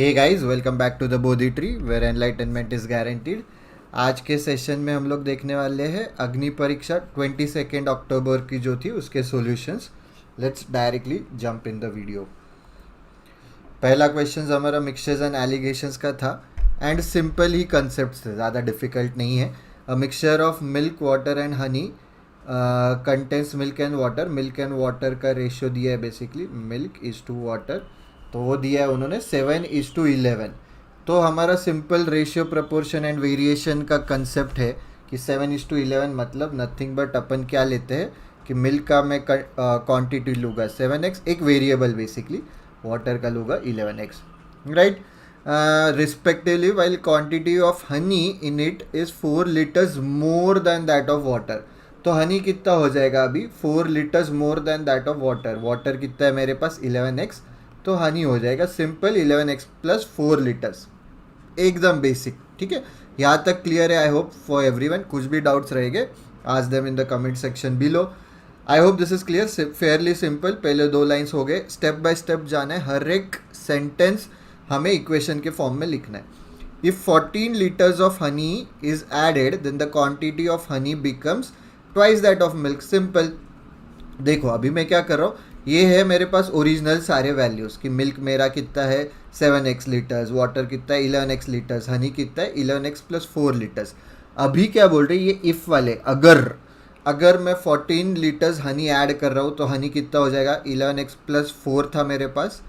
Hey guys, welcome back to the Bodhi tree where enlightenment is guaranteed. आज के session में हम लोग देखने वाले हैं अग्नि परीक्षा 22 अक्टूबर की जो थी उसके solutions. Let's directly jump in the video. पहला क्वेश्चन हमारा मिक्सचर्स एंड एलिगेशंस का था एंड सिंपल ही कंसेप्ट थे, ज़्यादा डिफिकल्ट नहीं है। A mixture of milk water and honey contains milk and water का रेशियो दिया है, basically milk is to water, तो वो दिया है उन्होंने 7:11। तो हमारा simple ratio proportion and variation का कंसेप्ट है कि 7:11 मतलब नथिंग बट अपन क्या लेते हैं कि मिल्क का मैं क्वांटिटी लूँगा 7x, एक वेरिएबल बेसिकली, वाटर का लूँगा 11x, right. Respectively while quantity of Honey in it is 4 litres more than that of water. तो हनी कितना हो जाएगा अभी 4 litres more than that of water. Water कितना है मेरे पास 11x, तो हनी हो जाएगा सिंपल 11x प्लस 4 लीटर्स, एकदम बेसिक। ठीक है, यहाँ तक क्लियर है। I hope for everyone. कुछ भी डाउट्स रहेंगे आज them in the comment section below. I hope this is clear, Fairlie simple. पहले 2 लाइन्स हो गए, स्टेप बाय स्टेप जाना है। हर एक सेंटेंस हमें इक्वेशन के फॉर्म में लिखना है। If 14 litres of honey is added then the quantity of honey becomes twice that of milk. Simple. देखो अभी मैं क्या कर रहा हूँ, ये है मेरे पास ओरिजिनल सारे वैल्यूज़ कि मिल्क मेरा कितना है 7x लीटर्स, वाटर कितना है 11x लीटर्स, हनी कितना है 11x प्लस 4 लीटर्स। अभी क्या बोल रहे हैं ये इफ़ वाले, अगर मैं 14 लीटर्स हनी ऐड कर रहा हूँ तो हनी कितना हो जाएगा 11x प्लस 4 था मेरे पास,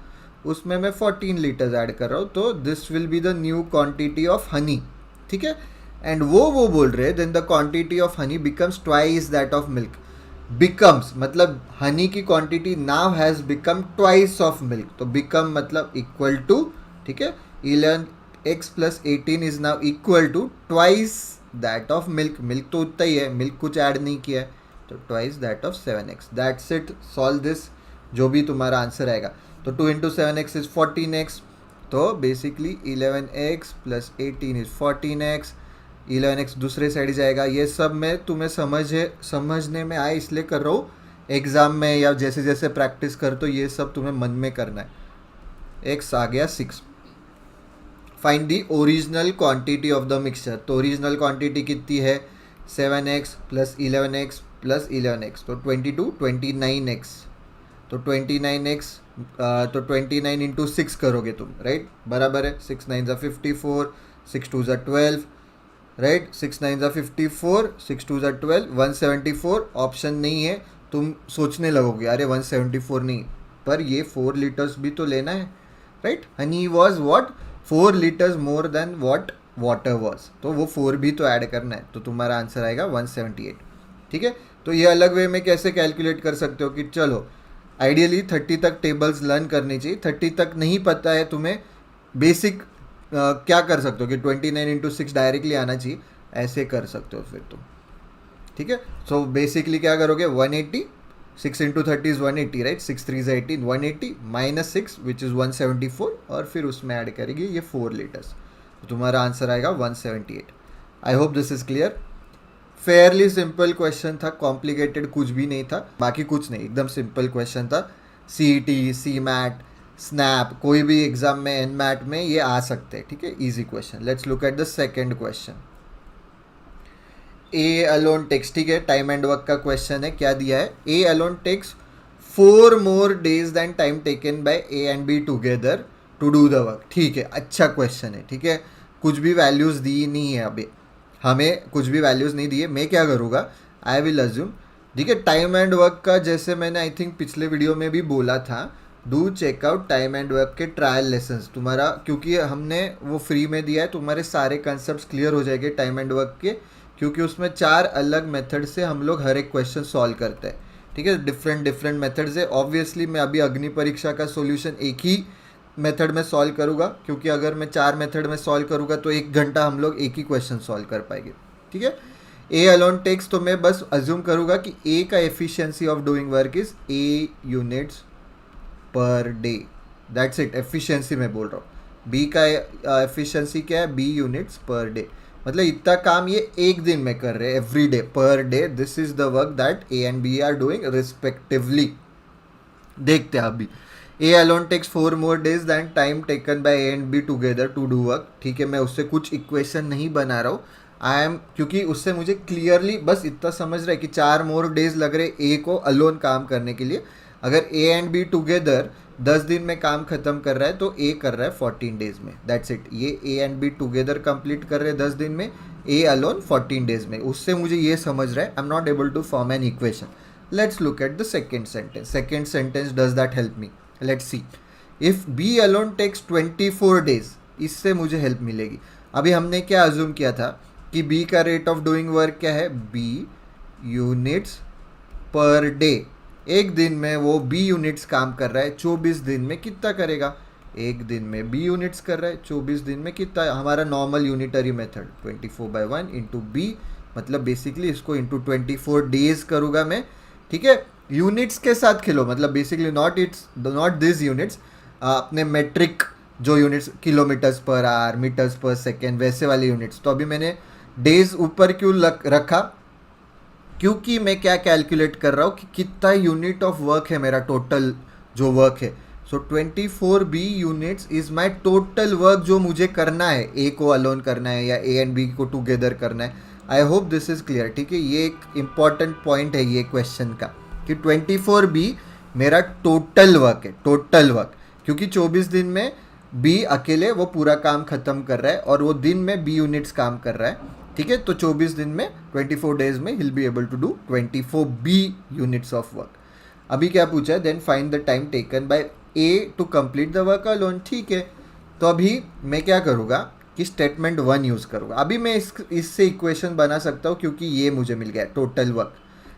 उसमें मैं 14 लीटर्स ऐड कर रहा हूँ, तो this will be the new quantity of honey. ठीक है, एंड वो बोल रहे हैं then the quantity of honey becomes twice that of milk. Becomes मतलब हनी की quantity now has become twice of milk, तो बिकम मतलब इक्वल टू, ठीक है, 11x plus 18 is now equal to twice that of milk. Milk तो उतना ही है, milk कुछ ऐड नहीं किया है, तो twice that of 7x। That's it, solve this, जो भी तुम्हारा आंसर आएगा। तो 2 इंटू 7x इज 14x, तो basically 11x plus 18 is 14x, 11x दूसरे साइड जाएगा। ये सब मैं तुम्हें समझने में आए इसलिए कर रहा हूँ, एग्ज़ाम में या जैसे जैसे प्रैक्टिस कर तो ये सब तुम्हें मन में करना है। x आ गया 6। Find the original quantity of the mixture. तो ओरिजिनल क्वांटिटी कितनी है 7x plus 11x plus 11x, तो 29x। तो 29x तो 29 इंटू 6 करोगे तुम, राइट, बराबर है। 6 9 ज़ा 54, 6 2 ज़ा 12, राइट। 6 9 ज़ा 54, 6 2 ज़ा 12, 174 ऑप्शन नहीं है। तुम सोचने लगोगे अरे 174 नहीं, पर ये 4 लीटर्स भी तो लेना है, right. Honey was what 4 litres more than what water was, तो वो 4 भी तो ऐड करना है, तो तुम्हारा आंसर आएगा 178। ठीक है, तो ये अलग वे में कैसे कैलकुलेट कर सकते हो कि चलो आइडियली 30 तक टेबल्स लर्न करनी चाहिए। 30 तक नहीं पता है तुम्हें, बेसिक क्या कर सकते हो कि 29 इंटू 6 डायरेक्टली आना चाहिए, ऐसे कर सकते हो फिर तुम। ठीक है, सो बेसिकली क्या करोगे 180, 6 इंटू 30 इज़ 180, राइट। 6 3 ज़ा 18, 180 माइनस 6 विच इज़ 174, और फिर उसमें ऐड करेंगे ये 4 लीटर्स, तो तुम्हारा आंसर आएगा 178। आई hope this is clear. Fairlie simple question था, कॉम्प्लिकेटेड कुछ भी नहीं था, बाकी कुछ नहीं, एकदम सिंपल क्वेश्चन था। CET, CMAT, स्नैप, कोई भी एग्जाम में, NMAT में ये आ सकते हैं। ठीक है, easy question. Let's look at the second question. A alone takes, ठीक है, टाइम एंड वर्क का क्वेश्चन है। क्या दिया है, A alone takes 4 more days than time taken by A and B together to do the work. ठीक है, अच्छा क्वेश्चन है। ठीक है, कुछ भी वैल्यूज़ दी नहीं है अभी, हमें कुछ भी वैल्यूज़ नहीं दिए। मैं क्या करूँगा, आई विल अज्यूम, ठीक है, टाइम एंड वर्क का जैसे मैंने आई थिंक पिछले वीडियो में भी बोला था, do check out time and work के ट्रायल लेसन्स तुम्हारा, क्योंकि हमने वो फ्री में दिया है, तुम्हारे सारे कंसेप्ट क्लियर हो जाएंगे टाइम एंड वर्क के, क्योंकि उसमें 4 अलग मेथड से हम लोग हर एक क्वेश्चन सॉल्व करते हैं। ठीक है, डिफरेंट मेथड्स है। ऑब्वियसली मैं अभी अग्नि परीक्षा का सोल्यूशन एक ही मेथड में सॉल्व करूँगा, क्योंकि अगर मैं 4 मेथड में सॉल्व करूँगा तो 1 घंटा हम लोग एक ही क्वेश्चन सॉल्व कर पाएंगे। ठीक है, ए अलोन टेक्स, तो मैं बस अज्यूम करूँगा कि ए का efficiency of doing work is a units per day, that's it. Efficiency में बोल रहा हूँ। बी का एफिशिएंसी क्या है, बी यूनिट्स पर डे, मतलब इतना काम ये एक दिन में कर रहे हैं, every day, per day. This is the work that A and B are doing respectively. देखते हैं अभी A alone takes 4 more days than time taken by A and B together to do work. ठीक है, मैं उससे कुछ equation नहीं बना रहा हूँ। आई एम, क्योंकि उससे मुझे क्लियरली बस इतना समझ रहा है कि 4 more days लग रहे ए को अलोन काम करने के लिए। अगर ए एंड बी टुगेदर 10 दिन में काम खत्म कर रहा है तो ए कर रहा है 14 days में। That's it. ये A and B together complete कर रहे हैं 10 दिन में, ए अलोन 14 days में। उससे मुझे ये समझ रहा है, I am not able to form an equation. Let's look at the second sentence. Second sentence, does that help me? Let's see. If B alone takes 24 days, इससे मुझे हेल्प मिलेगी। अभी हमने क्या अज्यूम किया था कि बी का रेट ऑफ डूइंग वर्क क्या है? B units per day. एक दिन में वो बी यूनिट्स काम कर रहा है, 24 दिन में कितना करेगा? एक दिन में बी यूनिट्स कर रहा है, 24 दिन में कितना? हमारा normal unitary method 24/1 into B, मतलब बेसिकली इसको इंटू 24 days करूँगा मैं। ठीक है, यूनिट्स के साथ खेलो, मतलब बेसिकली नॉट दिस यूनिट्स, अपने मेट्रिक जो units, kilometres per hour, metres per second, वैसे वाले यूनिट्स। तो अभी मैंने डेज ऊपर क्यों रखा? क्योंकि मैं क्या कैलकुलेट कर रहा हूँ कि कितना यूनिट ऑफ वर्क है मेरा, टोटल जो वर्क है। सो 24B units is my total work जो मुझे करना है, ए को अलोन करना है या ए एंड बी को टुगेदर करना है। I hope this is clear. ठीक है, ये एक इम्पॉर्टेंट पॉइंट है ये क्वेश्चन का कि 24B मेरा टोटल वर्क है, टोटल वर्क। क्योंकि 24 दिन में बी अकेले वो पूरा काम खत्म कर रहा है और वो दिन में बी यूनिट्स काम कर रहा है। ठीक है, तो 24 दिन में 24 days में he'll be able to do 24B units of work. अभी क्या पूछा है? Then find the time taken by A to complete the work alone. ठीक है, तो अभी मैं क्या करूँगा कि स्टेटमेंट 1 यूज़ करूँगा। अभी मैं इससे इक्वेशन बना सकता हूँ क्योंकि ये मुझे मिल गया टोटल वर्क।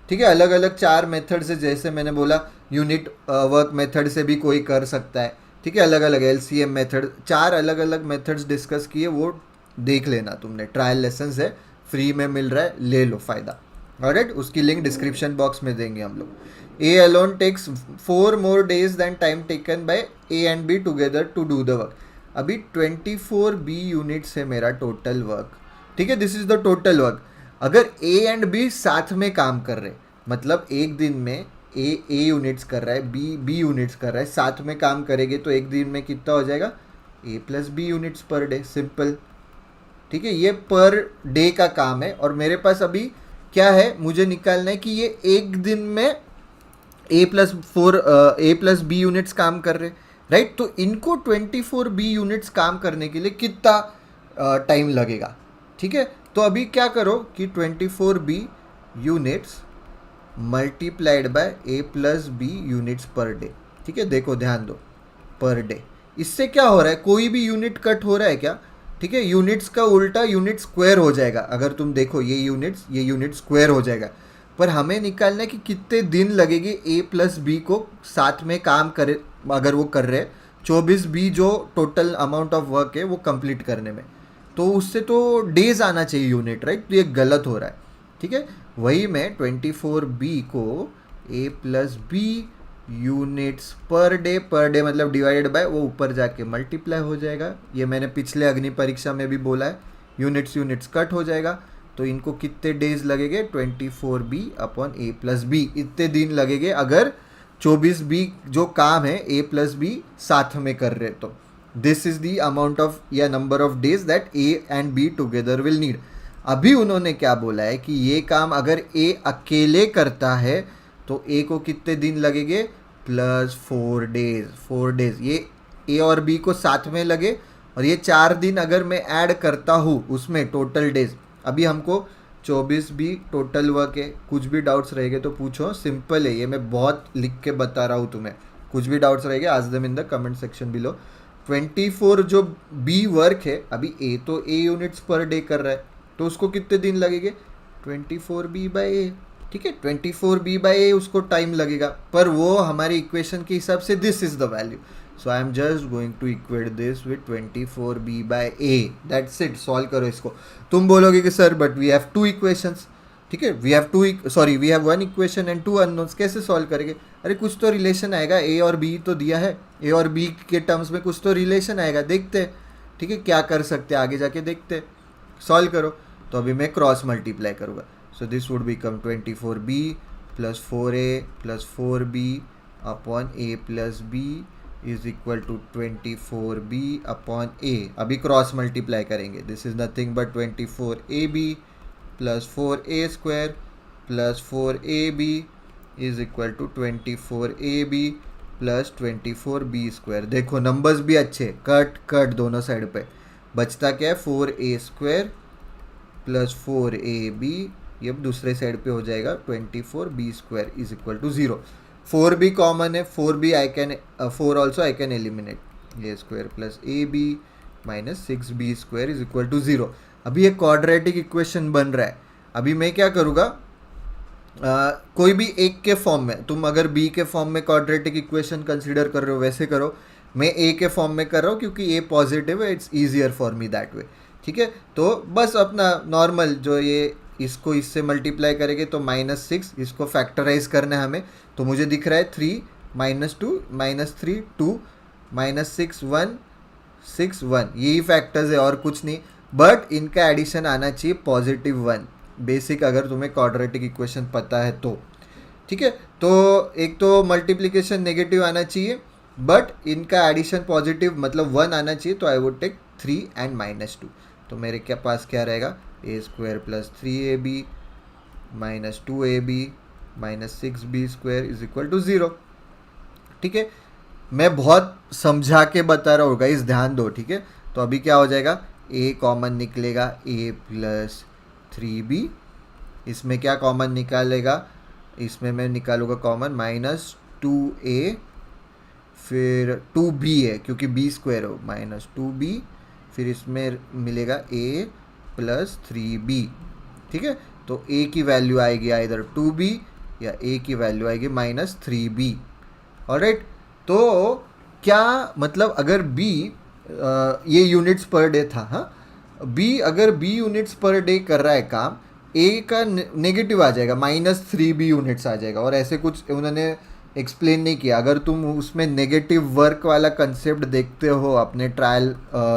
ठीक है, अलग अलग 4 मेथड से, जैसे मैंने बोला यूनिट वर्क मेथड से भी कोई कर सकता है। ठीक है, अलग अलग LCM मेथड, 4 अलग अलग मेथड्स डिस्कस किए, वो देख लेना तुमने, ट्रायल लेसन्स है, फ्री में मिल रहा है, ले लो फ़ायदा। ऑलराइट, उसकी लिंक डिस्क्रिप्शन बॉक्स में देंगे हम लोग। A alone takes 4 more days than time taken by A and B together to do the work. अभी 24B यूनिट्स है मेरा टोटल वर्क। ठीक है, this is the total work. अगर ए एंड बी साथ में काम कर रहे, मतलब एक दिन में ए यूनिट्स कर रहा है, बी यूनिट्स कर रहा है, साथ में काम करेंगे तो एक दिन में कितना हो जाएगा? A plus B units per day. Simple. ठीक है, ये पर डे का काम है और मेरे पास अभी क्या है, मुझे निकालना है कि ये एक दिन में ए प्लस बी यूनिट्स काम कर रहे, राइट? तो इनको 24B यूनिट्स काम करने के लिए कितना टाइम लगेगा? ठीक है, तो अभी क्या करो कि 24B units multiplied by A plus B units per day. ठीक है, देखो ध्यान दो, पर डे। इससे क्या हो रहा है? कोई भी यूनिट कट हो रहा है क्या? ठीक है, यूनिट्स का उल्टा यूनिट स्क्वायर हो जाएगा। अगर तुम देखो ये यूनिट स्क्वायर हो जाएगा। पर हमें निकालना है कि कितने दिन लगेंगे ए प्लस बी को साथ में काम करे, अगर वो कर रहे हैं 24B जो टोटल अमाउंट ऑफ वर्क है वो कंप्लीट करने में। तो उससे तो डेज आना चाहिए यूनिट, राइट? तो ये गलत हो रहा है। ठीक है, वही मैं 24B को A plus B units per day मतलब डिवाइडेड बाय, वो ऊपर जाके मल्टीप्लाई हो जाएगा। ये मैंने पिछले अग्नि परीक्षा में भी बोला है, यूनिट्स कट हो जाएगा। तो इनको कितने डेज लगेंगे? 24B upon A plus B, इतने दिन लगेंगे अगर 24B जो काम है ए प्लस बी साथ में कर रहे। तो this is the amount of या number of days that A and B together will need. अभी उन्होंने क्या बोला है कि ये काम अगर ए अकेले करता है तो ए को कितने दिन लगेंगे? Plus 4 days। 4 days ये ए और बी को साथ में लगे, और ये 4 दिन अगर मैं ऐड करता हूँ उसमें टोटल डेज। अभी हमको 24B टोटल वर्क है। कुछ भी डाउट्स रहेंगे तो पूछो, सिंपल है ये, मैं बहुत लिख के बता रहा हूँ तुम्हें। कुछ भी डाउट्स रहेंगे आज them in the comment section below. 24 जो बी वर्क है, अभी ए तो ए यूनिट्स पर डे कर रहा है, तो उसको कितने दिन लगेंगे? 24B बाई ए। ठीक है, 24B बाई ए उसको टाइम लगेगा, पर वो हमारी इक्वेशन के हिसाब से this is the value. So I am just going to equate this with 24B by A. That's it. Solve करो इसको। तुम बोलोगे कि sir but we have 2 equations. ठीक है, we have 1 equation and 2 unknowns, कैसे सॉल्व करेंगे? अरे कुछ तो रिलेशन आएगा, ए और बी तो दिया है, ए और बी के टर्म्स में कुछ तो रिलेशन आएगा, देखते हैं। ठीक है, क्या कर सकते हैं आगे जाके देखते हैं। सॉल्व करो। तो अभी मैं क्रॉस मल्टीप्लाई करूँगा। So this would become 24B plus 4A plus 4B upon A plus B is equal to 24b upon A. अभी क्रॉस मल्टीप्लाई करेंगे. This is nothing but 24ab plus 4a² plus 4ab is equal to 24ab plus 24b². देखो numbers भी अच्छे, cut cut दोनों side पे. बचता क्या है? 4a² plus 4ab. ये दूसरे साइड पे हो जाएगा 24b² is equal to 0. 4b common है, 4b I can 4 also I can eliminate. a² plus ab minus 6b² is equal to 0. अभी एक क्वाड्रेटिक इक्वेशन बन रहा है. अभी मैं क्या करूँगा, कोई भी एक के फॉर्म में, तुम अगर बी के फॉर्म में क्वाड्रेटिक इक्वेशन कंसीडर कर रहे हो वैसे करो. मैं ए के फॉर्म में कर रहा हूँ क्योंकि ए पॉजिटिव है, it's easier for me that way. ठीक है, तो बस अपना नॉर्मल जो ये इसको इससे मल्टीप्लाई करेंगे तो -6, इसको फैक्टराइज करना है हमें. तो मुझे दिख रहा है 3 -2 -3 2 -6 1 6 1. यही फैक्टर्स है और कुछ नहीं. बट इनका एडिशन आना चाहिए +1. बेसिक अगर तुम्हें क्वाड्रेटिक इक्वेशन पता है तो. ठीक है, तो एक तो मल्टीप्लिकेशन नेगेटिव आना चाहिए बट इनका एडिशन पॉजिटिव मतलब 1 आना चाहिए. तो आई वुड टेक 3 एंड -2. तो मेरे क्या पास क्या रहेगा? a² plus 3ab minus 2ab minus 6b² is equal to 0. ठीक है, मैं बहुत समझा के बता रहा हूँ गाइस, ध्यान दो. ठीक है, तो अभी क्या हो जाएगा? a कॉमन निकलेगा, a प्लस 3b. इसमें क्या कॉमन निकालेगा? इसमें मैं निकालूंगा कॉमन -2a, फिर 2b है क्योंकि b² हो, -2b. फिर इसमें मिलेगा a प्लस 3b. ठीक है, तो a की वैल्यू आएगी इधर 2b या a की वैल्यू आएगी -3b. ऑलराइट, तो क्या मतलब अगर b ये यूनिट्स पर डे था. हाँ, b अगर b यूनिट्स पर डे कर रहा है काम, a का नेगेटिव आ जाएगा, -3b यूनिट्स आ जाएगा. और ऐसे कुछ उन्होंने एक्सप्लेन नहीं किया. अगर तुम उसमें नेगेटिव वर्क वाला कंसेप्ट देखते हो अपने ट्रायल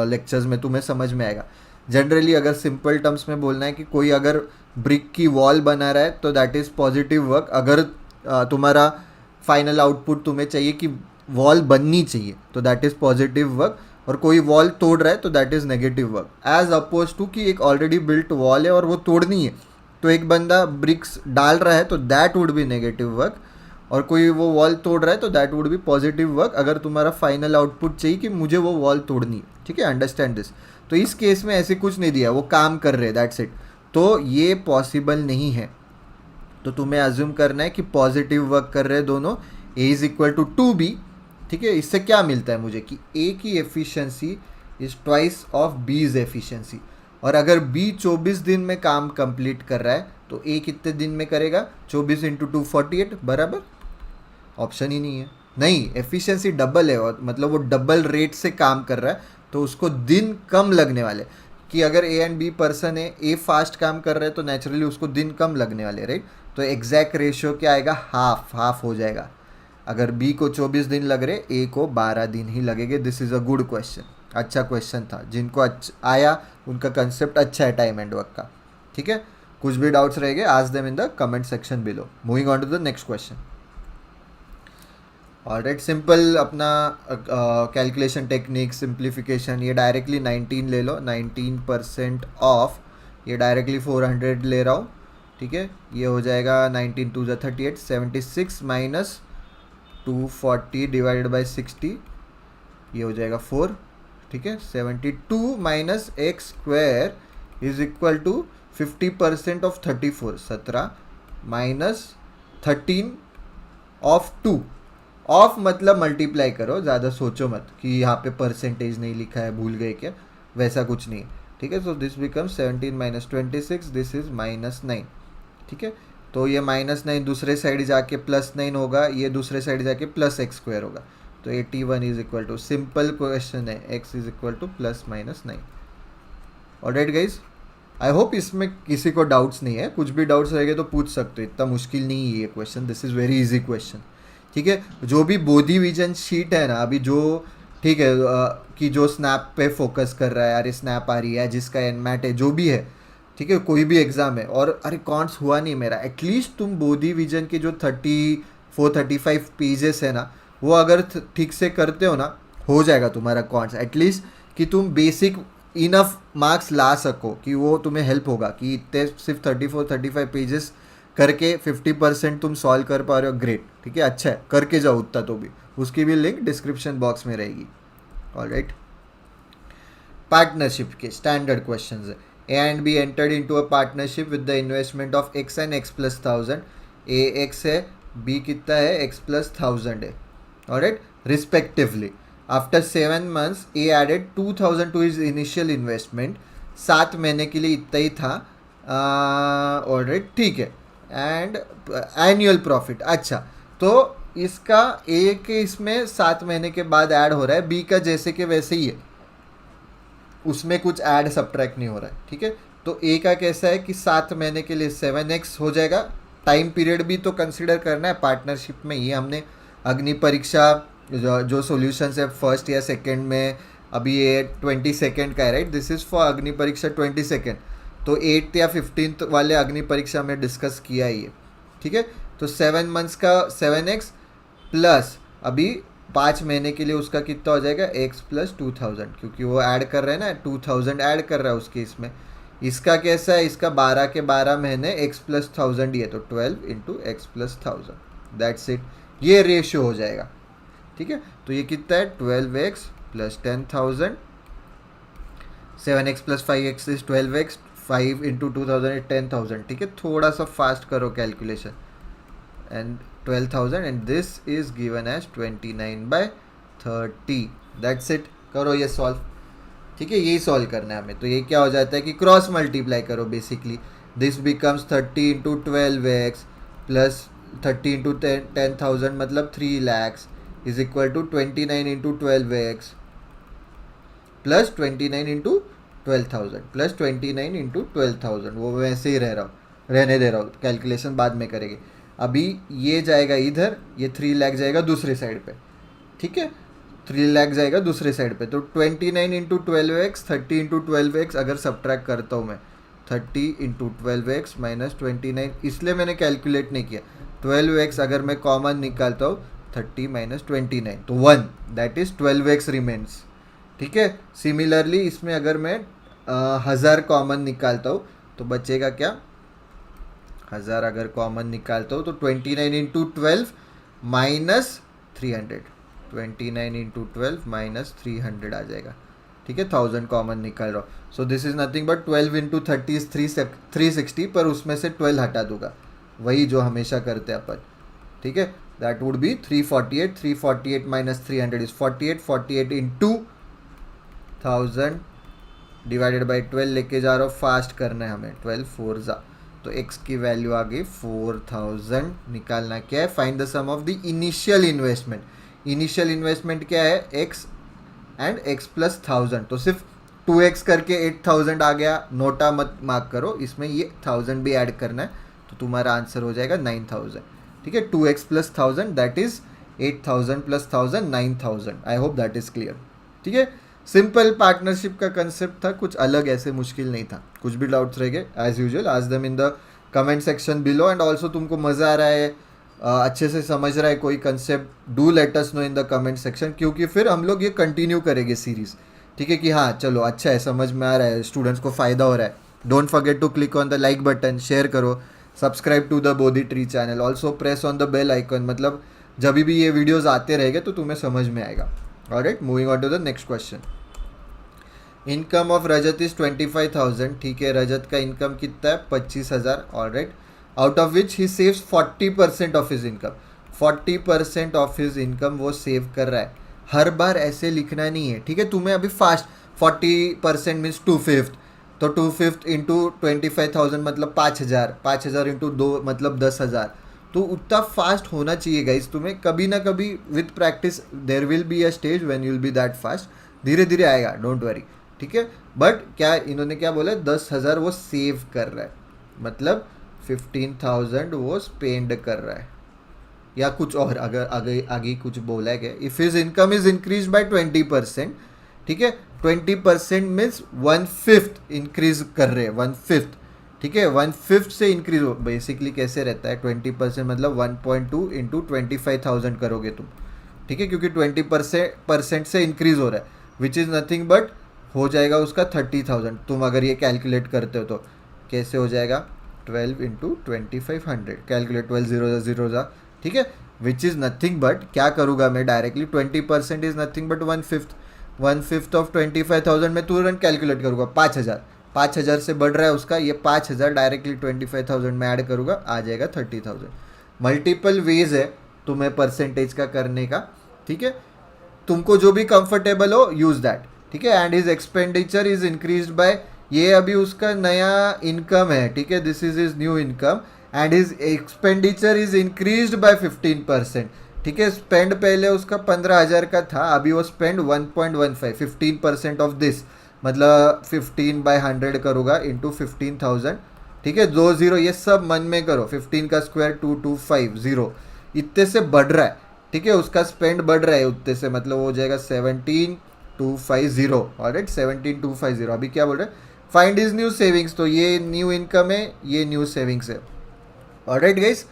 लेक्चर्स में, तुम्हें समझ में आएगा. जनरली अगर सिंपल टर्म्स में बोलना है कि कोई अगर ब्रिक की वॉल बना रहा है तो दैट इज़ पॉजिटिव वर्क. अगर तुम्हारा फाइनल आउटपुट तुम्हें चाहिए कि वॉल बननी चाहिए तो दैट इज़ पॉजिटिव वर्क. और कोई वॉल तोड़ रहा है तो that is negative work. As oppose to कि एक ऑलरेडी बिल्ट वॉल है और वो तोड़नी है, तो एक बंदा ब्रिक्स डाल रहा है तो that would be negative work. और कोई वो वॉल तोड़ रहा है तो that would be positive work अगर तुम्हारा फाइनल आउटपुट चाहिए कि मुझे वो वॉल तोड़नी है. ठीक है, अंडरस्टैंड दिस. तो इस केस में ऐसे कुछ नहीं दिया, वो काम कर रहे हैं, दैट्स इट. तो ये पॉसिबल नहीं है. तो तुम्हें अज्यूम करना है कि पॉजिटिव वर्क कर रहे हैं दोनों. a is equal to 2b. ठीक है, इससे क्या मिलता है मुझे कि a की efficiency is twice of b's efficiency. और अगर b 24 दिन में काम कंप्लीट कर रहा है तो a कितने दिन में करेगा? 24 × 2 48 बराबर. ऑप्शन ही नहीं है. नहीं, एफिशिएंसी डबल है और मतलब वो डबल रेट से काम कर रहा है तो उसको दिन कम लगने वाले. कि अगर ए एंड बी पर्सन है, ए फास्ट काम कर रहे हैं तो नेचुरली उसको दिन कम लगने वाले, राइट. तो एग्जैक्ट रेशियो क्या आएगा? हाफ हो जाएगा. अगर बी को 24 दिन लग रहे, ए को 12 दिन ही लगेंगे. This is a good question. अच्छा क्वेश्चन था. जिनको आया उनका कंसेप्ट अच्छा है टाइम एंड वर्क का. ठीक है, कुछ भी डाउट्स रहेंगे ask them in the comment section below. Moving on to the next question. Alright, simple अपना कैलकुलेशन टेक्निक सिंप्लीफिकेशन. ये डायरेक्टली 19 ले लो, 19% ऑफ. ये डायरेक्टली 400 ले रहा हूँ. ठीक है, ये हो जाएगा 19 2 38 76 माइनस 240 डिवाइडेड बाई 60. ये हो जाएगा 4. ठीक है, 72 minus x² is equal to 50% of 34 17 minus 13 of 2. Of मतलब मल्टीप्लाई करो, ज़्यादा सोचो मत कि यहाँ पे परसेंटेज नहीं लिखा है, भूल गए क्या, वैसा कुछ नहीं. ठीक है, so this become 17 minus 26, this is -9. ठीक है, तो ये -9 दूसरे साइड जाके +9 होगा, ये दूसरे साइड जाके +x² होगा. तो 81 is equal to, simple question है, x is equal to +-9. Alright guys, I hope इसमें किसी को डाउट्स नहीं है. कुछ भी डाउट्स रहेंगे तो पूछ सकते हो, इतना मुश्किल नहीं है ये question. This is very easy question. ठीक है, जो भी बोधी विजन शीट है ना अभी, जो ठीक है कि जो स्नैप पे फोकस कर रहा है, अरे स्नैप आ रही है, जिसका एनमैट है, जो भी है, ठीक है, कोई भी एग्ज़ाम है और अरे कॉन्ट्स हुआ नहीं मेरा, एटलीस्ट तुम बोधी विजन के जो 34-35 पेजेस है ना, वो अगर ठीक से करते हो ना, हो जाएगा तुम्हारा कॉन्ट्स, एटलीस्ट कि तुम बेसिक इनफ मार्क्स ला सको कि वो तुम्हें हेल्प होगा कि इतने सिर्फ 34-35 पेजेस करके 50% तुम सॉल्व कर पा रहे हो, ग्रेट, ठीक है, अच्छा है, करके जाओ उतना तो भी। उसकी भी लिंक डिस्क्रिप्शन बॉक्स में रहेगी। ऑलराइट, पार्टनरशिप के स्टैंडर्ड क्वेश्चंस है। A and B entered into a partnership with the investment of X and X plus 1000। A X है, बी कितना है, एक्स प्लस 1000 है, alright, respectively. After 7 months A added 2000 to his initial investment. 7 महीने के लिए इतना ही था, ऑलराइट, ठीक है। एंड एनुअल प्रॉफिट, अच्छा, तो इसका ए के इसमें 7 महीने के बाद ऐड हो रहा है, बी का जैसे कि वैसे ही है, उसमें कुछ ऐड सब्ट्रैक्ट नहीं हो रहा है, ठीक है। तो ए का कैसा है कि 7 महीने के लिए 7x हो जाएगा। टाइम पीरियड भी तो कंसिडर करना है पार्टनरशिप में। ये हमने अग्नि परीक्षा जो सॉल्यूशंस है फर्स्ट या सेकंड में, अभी ये 22 का है, राइट, दिस इज़ फॉर अग्नि परीक्षा 22। तो 8 या 15 वाले अग्नि परीक्षा में डिस्कस किया ही है, ठीक है। तो 7 months का 7x प्लस अभी 5 महीने के लिए उसका कितना हो जाएगा, x प्लस 2000, क्योंकि वो ऐड कर रहे हैं ना, 2000 ऐड कर रहा है उसके इसमें। इसका कैसा है, इसका 12 के 12 महीने x प्लस 1000 ही है, तो 12 into X plus 1000, that's it. ये रेशियो हो जाएगा, ठीक है। तो ये कितना है, 12x plus 10,000, 7x plus 5x is 12x, 5 into 2000 is 10,000, ठीक है। थोड़ा सा फास्ट करो calculation, and 12,000 and this is given as 29/30, that's it. करो ये सॉल्व, ठीक है, यही सॉल्व करना है हमें। तो ये क्या हो जाता है कि क्रॉस मल्टीप्लाई करो basically, this becomes 30 into 12x plus 30 into 10,000 मतलब 3 lakhs is equal to 29 into 12x plus 29 into 12,000 plus 29 into 12,000। वो वैसे ही रहने दे रहा हूँ, कैलकुलेशन बाद में करेंगे। अभी ये जाएगा इधर, ये 3 लाख जाएगा दूसरी साइड पे, ठीक है, 3 लाख जाएगा दूसरी साइड पे। तो 29 इंटू 12x, 30 इंटू 12x अगर सब्ट्रैक्ट करता हूँ मैं, 30 इंटू 12x माइनस 29, इसलिए मैंने कैलकुलेट नहीं किया। 12x अगर मैं कॉमन निकालता हूँ, 30 माइनस 29 तो 1, दैट इज 12x रिमेन्स, ठीक है। सिमिलरली इसमें अगर मैं 1000 कॉमन निकालता हूँ तो बचेगा क्या, 1000 अगर कॉमन निकालता हूँ तो 29 इंटू 12 माइनस 300, 29 इंटू 12 माइनस 300 आ जाएगा, ठीक है। 1000 कॉमन निकाल रहा हूँ, सो this is nothing but 12 into 30 is 360, पर उसमें से 12 हटा दूंगा, वही जो हमेशा करते हैं अपन, ठीक है। That would be 348, 348 minus 300 is 48, 48 into 1000 divided by 12 लेके जा रहा हूँ, फास्ट करना है हमें, 12 4 जा, तो x की वैल्यू आ गई 4000। निकालना क्या है, find the sum of the initial investment. Initial investment क्या है, x एंड x प्लस 1000, तो सिर्फ 2x करके 8000 आ गया, नोटा मत मार्क करो, इसमें ये 1000 भी ऐड करना है, तो तुम्हारा आंसर हो जाएगा 9000, ठीक है। 2x plus 1000 that is 8000 plus 1000 9000। I hope that is clear, ठीक है। सिंपल पार्टनरशिप का कंसेप्ट था, कुछ अलग ऐसे मुश्किल नहीं था। कुछ भी डाउट्स रह गए एज यूजुअल आज them in the comment section below, and also तुमको मज़ा आ रहा है, अच्छे से समझ रहा है कोई concept, do let us know in the comment section, क्योंकि फिर हम लोग ये कंटिन्यू करेंगे सीरीज़, ठीक है, कि हाँ चलो अच्छा है, समझ में आ रहा है, स्टूडेंट्स को फ़ायदा हो रहा है। Don't forget to click on the like button, share करो, subscribe to the Bodhi tree channel, also press on the bell icon, मतलब जब भी ये वीडियोज़ आते रहेंगे तो तुम्हें समझ में आएगा। Alright, moving on to the next question. Income of Rajat is 25,000, ठीक है, रजत का इनकम कितना है, 25,000, alright, out of which he saves 40% of his income. 40% of his income वो सेव कर रहा है। हर बार ऐसे लिखना नहीं है, ठीक है, तुम्हें अभी फास्ट 40% मीन्स 2/5, तो 2/5 इंटू 25,000 मतलब 5,000, 5,000 इंटू 2 मतलब 10,000, तो उतना फास्ट होना चाहिए गाइस तुम्हें। कभी ना कभी with practice there will be a stage when you will be that fast, धीरे धीरे आएगा, डोंट वरी, ठीक है। बट क्या इन्होंने क्या बोला, 10,000 वो सेव कर रहा है, मतलब 15,000 वो स्पेंड कर रहा है, या कुछ और अगर आगे आगे कुछ बोला है क्या, if his income is increase by 20%, ठीक है, 20% मीन्स 1/5 इंक्रीज कर रहे हैं, 1/5, ठीक है, 1/5 से इंक्रीज हो, बेसिकली कैसे रहता है 20% मतलब 1.2 इंटू 25,000 करोगे तुम, ठीक है, क्योंकि 20% से इंक्रीज हो रहा है, विच इज़ नथिंग बट हो जाएगा उसका 30,000। तुम अगर ये कैलकुलेट करते हो तो कैसे हो जाएगा, 12 इंटू 2500, कैलकुलेट 12 जीरो जीरो जा, ठीक है, विच इज़ नथिंग बट क्या करूँगा मैं directly, 20% is nothing but 1/5 of 25,000 में तुरंत कैलकुलेट करूँगा 5,000, 5,000 से बढ़ रहा है उसका, ये 5,000 डायरेक्टली 25,000 में ऐड करूँगा, आ जाएगा 30,000। मल्टीपल वेज है तुम्हें परसेंटेज का करने का, ठीक है, तुमको जो भी कंफर्टेबल हो यूज दैट, ठीक है। And his expenditure is increase by, ये अभी उसका नया इनकम है, ठीक है, this is his new income and his expenditure is increase by 15%, ठीक है। स्पेंड पहले उसका 15,000 का था, अभी वो स्पेंड 1.15, 15% ऑफ दिस, मतलब 15/100 करूँगा इंटू 15,000, ठीक है, 2 0 ये सब मन में करो, 15 का स्क्वायर 2250, इतने से बढ़ रहा है, ठीक है, उसका स्पेंड बढ़ रहा है उतने से, मतलब हो जाएगा 17,250, ऑलराइट 17,250। अभी क्या बोल रहे हैं, फाइंड इज न्यू सेविंग्स, तो ये न्यू इनकम है, ये न्यू सेविंग्स है, ऑलराइट गाइस,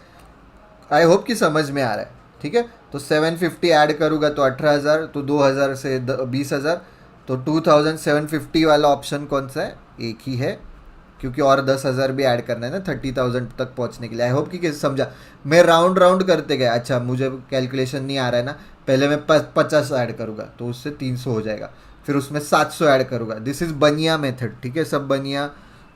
आई होप कि समझ में आ रहा है, ठीक है। तो 750 ऐड करूँगा तो 18,000, तो 2,000 से 20,000, तो 2,750 वाला ऑप्शन कौन सा है, एक ही है, क्योंकि और 10,000 भी ऐड करना है ना 30,000 तक पहुंचने के लिए। आई होप कि कैसे समझा, मैं राउंड राउंड करते गए, अच्छा मुझे कैलकुलेशन नहीं आ रहा है ना, पहले मैं 50 ऐड करूँगा तो उससे 300 हो जाएगा, फिर उसमें 700 ऐड करूँगा, दिस इज़ बनिया मेथड, ठीक है, सब बनिया,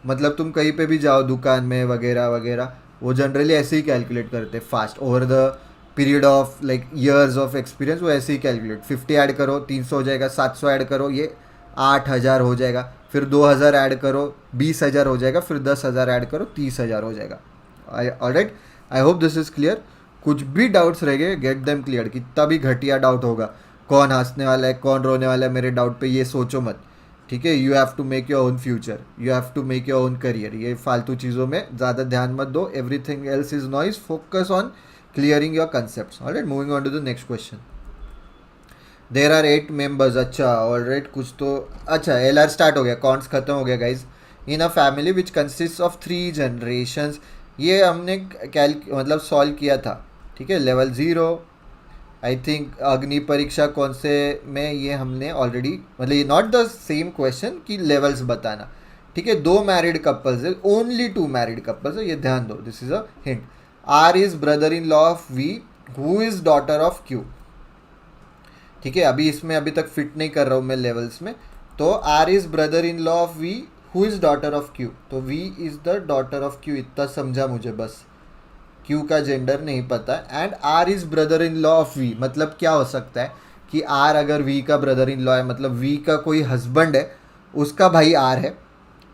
मतलब तुम कहीं पे भी जाओ दुकान में वगैरह वगैरह, वो जनरली ऐसे ही कैलकुलेट करते fast over the period of like years of experience, वो ऐसे ही कैलकुलेट, 50 ऐड करो 300 हो जाएगा, 700 ऐड करो ये 8,000 हो जाएगा, फिर 2,000 ऐड करो 20,000 हो जाएगा, फिर 10,000 ऐड करो 30,000 हो जाएगा। Alright, I hope this is clear. कुछ भी डाउट्स रह गए गेट देम क्लियर, कितना भी घटिया डाउट होगा, कौन हंसने वाला है कौन रोने वाला है मेरे डाउट पे, ये सोचो मत, ठीक है। You have to make your own future, you have to make your own career, ये फालतू चीज़ों में ज़्यादा ध्यान मत दो, everything else is noise, focus on clearing your concept. Alright, moving on to the next question. There are 8 members, अच्छा alright, कुछ तो अच्छा, एल आर स्टार्ट हो गया, कॉन्स खत्म हो गया guys. In a family which consist of 3 generations, ये हमने मतलब सॉल्व किया था, ठीक है, लेवल 0, आई थिंक अग्नि परीक्षा कौन से में, ये हमने ऑलरेडी, मतलब ये नॉट द सेम क्वेश्चन कि लेवल्स बताना, ठीक है। 2 मैरिड कपल्स है, ओनली 2 मैरिड कपल्स है, ये ध्यान दो, this is a hint. R is brother in law of V, who is daughter of Q, ठीक है, अभी इसमें अभी तक फिट नहीं कर रहा हूँ मैं लेवल्स में, तो R is brother in law of V, who is daughter of Q, तो V is the daughter of Q, इतना समझा मुझे बस, क्यू का जेंडर नहीं पता। And R is brother in law of V, मतलब क्या हो सकता है कि आर अगर वी का ब्रदर इन लॉ है, मतलब वी का कोई हस्बैंड है, उसका भाई आर है,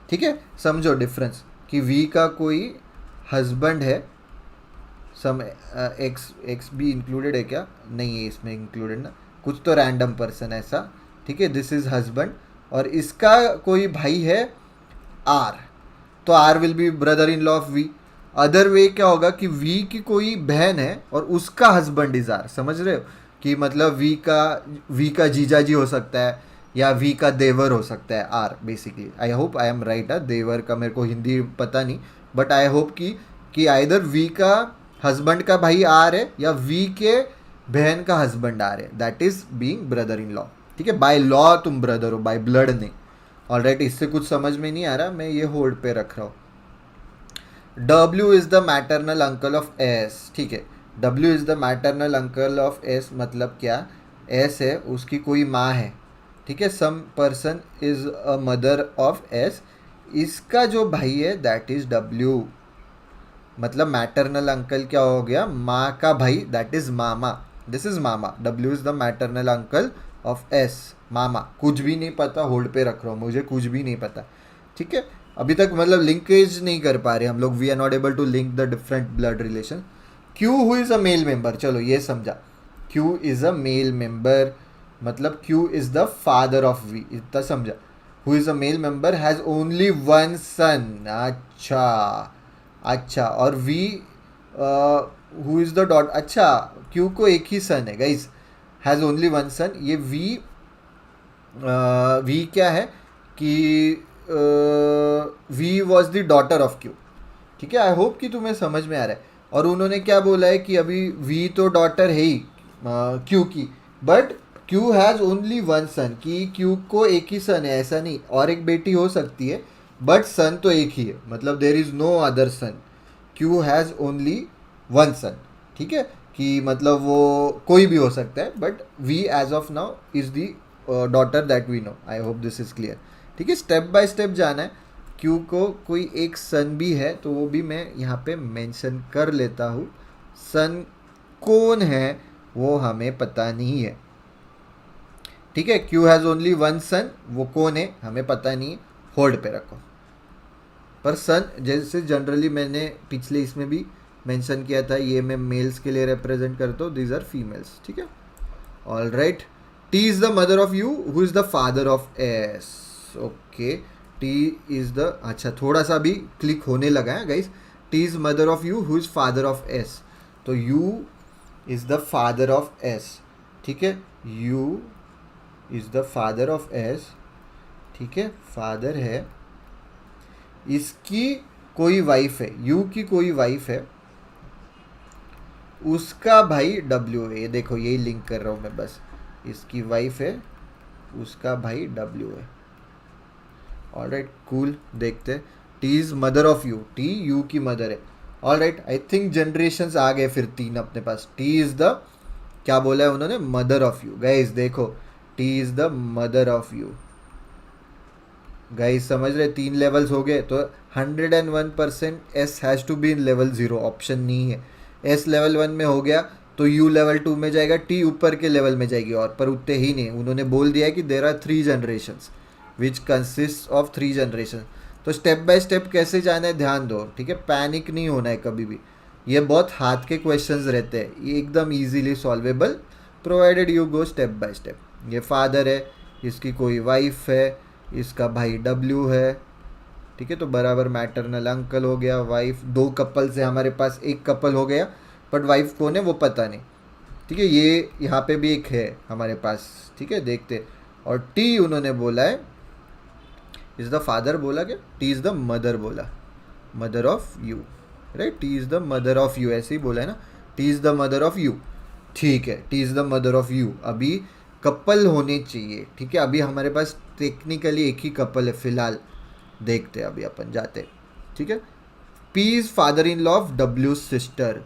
ठीक है, समझो डिफरेंस, कि वी का कोई हस्बैंड है, सम एक्स भी इंक्लूडेड है क्या, नहीं है इसमें इंक्लूडेड ना, कुछ तो रैंडम पर्सन ऐसा, ठीक है, दिस इज हस्बैंड, और इसका कोई भाई है आर, तो R will be brother in law of V. Other way क्या होगा कि वी की कोई बहन है और उसका हस्बैंड इज आर, समझ रहे हो, कि मतलब वी का जीजाजी हो सकता है, या वी का देवर हो सकता है R, basically I hope I am right, देवर का मेरे को हिंदी पता नहीं, बट आई होप कि आइदर वी का हस्बैंड का भाई आर है या वी के बहन का हस्बैंड आ रहे, that is being brother in law, ठीक है, बाय लॉ तुम ब्रदर हो, बाय ब्लड नहीं। ऑलराइट, इससे कुछ समझ में नहीं आ रहा, मैं ये होल्ड पे रख रहा हूँ। W is the maternal uncle of S, ठीक है, W is the maternal uncle of S, मतलब क्या, S है उसकी कोई माँ है, ठीक है, some person is a mother of S, इसका जो भाई है दैट इज W, मतलब मैटरनल अंकल क्या हो गया, माँ का भाई, that is mama, this is mama, W is the maternal uncle of S, मामा, कुछ भी नहीं पता, होल्ड पे रख रहा हूँ, मुझे कुछ भी नहीं पता, ठीक है, अभी तक मतलब लिंकेज नहीं कर पा रहे हम लोग, we are not able to link the different blood relation. Q who is a male member, चलो ये समझा, Q is a male member, मतलब Q is the father of V, इतना समझा। Who is a male member has only one son, अच्छा अच्छा, और V who is the daughter, अच्छा Q को एक ही सन है guys, has only one son, ये वी क्या है कि V was the daughter of Q, ठीक है, आई होप कि तुम्हें समझ में आ रहा है। और उन्होंने क्या बोला है कि अभी वी तो डॉटर है ही, क्यू की, but Q has only one son, कि क्यू को एक ही सन है ऐसा नहीं, और एक बेटी हो सकती है बट सन तो एक ही है, मतलब there is no other son, Q has only one son. ठीक है, कि मतलब वो कोई भी हो सकता है, but V as of now is the daughter that we know. I hope this is clear. ठीक है, स्टेप बाय स्टेप जाना है। क्यू को कोई एक सन भी है तो वो भी मैं यहाँ पे मेंशन कर लेता हूँ। सन कौन है वो हमें पता नहीं है। ठीक है, क्यू हैज़ ओनली वन सन, वो कौन है हमें पता नहीं है, होल्ड पे रखो। पर सन जैसे जनरली मैंने पिछले इसमें भी मेंशन किया था, ये मैं मेल्स के लिए रिप्रेजेंट करता हूँ, दीज आर फीमेल्स। ठीक है, all right. T is the mother of U, who is the father of S. Okay, T is the, अच्छा थोड़ा सा भी क्लिक होने लगा है guys. T is mother of U, who is father of S, तो U is the father of S. ठीक है, U is the father of S. ठीक है, फादर है, इसकी कोई वाइफ है, यू की कोई वाइफ है, उसका भाई डब्ल्यू है। ये देखो, यही लिंक कर रहा हूँ मैं बस, इसकी वाइफ है, उसका भाई डब्ल्यू है। ऑलराइट, कूल, देखते। T is mother of you, T U की मदर है। ऑलराइट, आई थिंक जनरेशन्स आ गए फिर तीन अपने पास। टी इज़ द, क्या बोला है उन्होंने, मदर ऑफ यू। गाइस देखो, T is the mother of U. Guys समझ रहे, तीन लेवल्स हो गए, तो 101% S has to be in level 0, option नहीं है। एस लेवल 1 में हो गया तो यू लेवल 2 में जाएगा, टी ऊपर के लेवल में जाएगी, और पर उतने ही नहीं, उन्होंने बोल दिया है कि there are 3 generations which consist of 3 generation. तो स्टेप बाय स्टेप कैसे जाना है ध्यान दो। ठीक है, पैनिक नहीं होना है कभी भी, ये बहुत हाथ के क्वेश्चंस रहते हैं, ये एकदम easily solvable provided you go step by step. ये फादर है, इसकी कोई वाइफ है, इसका भाई डब्ल्यू है। ठीक है, तो बराबर मैटरनल अंकल हो गया, वाइफ, 2 कपल से हमारे पास एक कपल हो गया, बट वाइफ कौन है वो पता नहीं। ठीक है, ये यहाँ पे भी एक है हमारे पास। ठीक है, देखते। और टी उन्होंने बोला है, इज़ द फादर बोला क्या, टी इज़ द मदर बोला, mother of you, right, T is the mother of you, ऐसे ही बोला है ना, T is the mother of you. ठीक है, T is the mother of you, अभी कपल होने चाहिए। ठीक है, अभी हमारे पास टेक्निकली एक ही कपल है फिलहाल, देखते हैं अभी अपन जाते। ठीक है, P is father in law of डब्ल्यूज sister,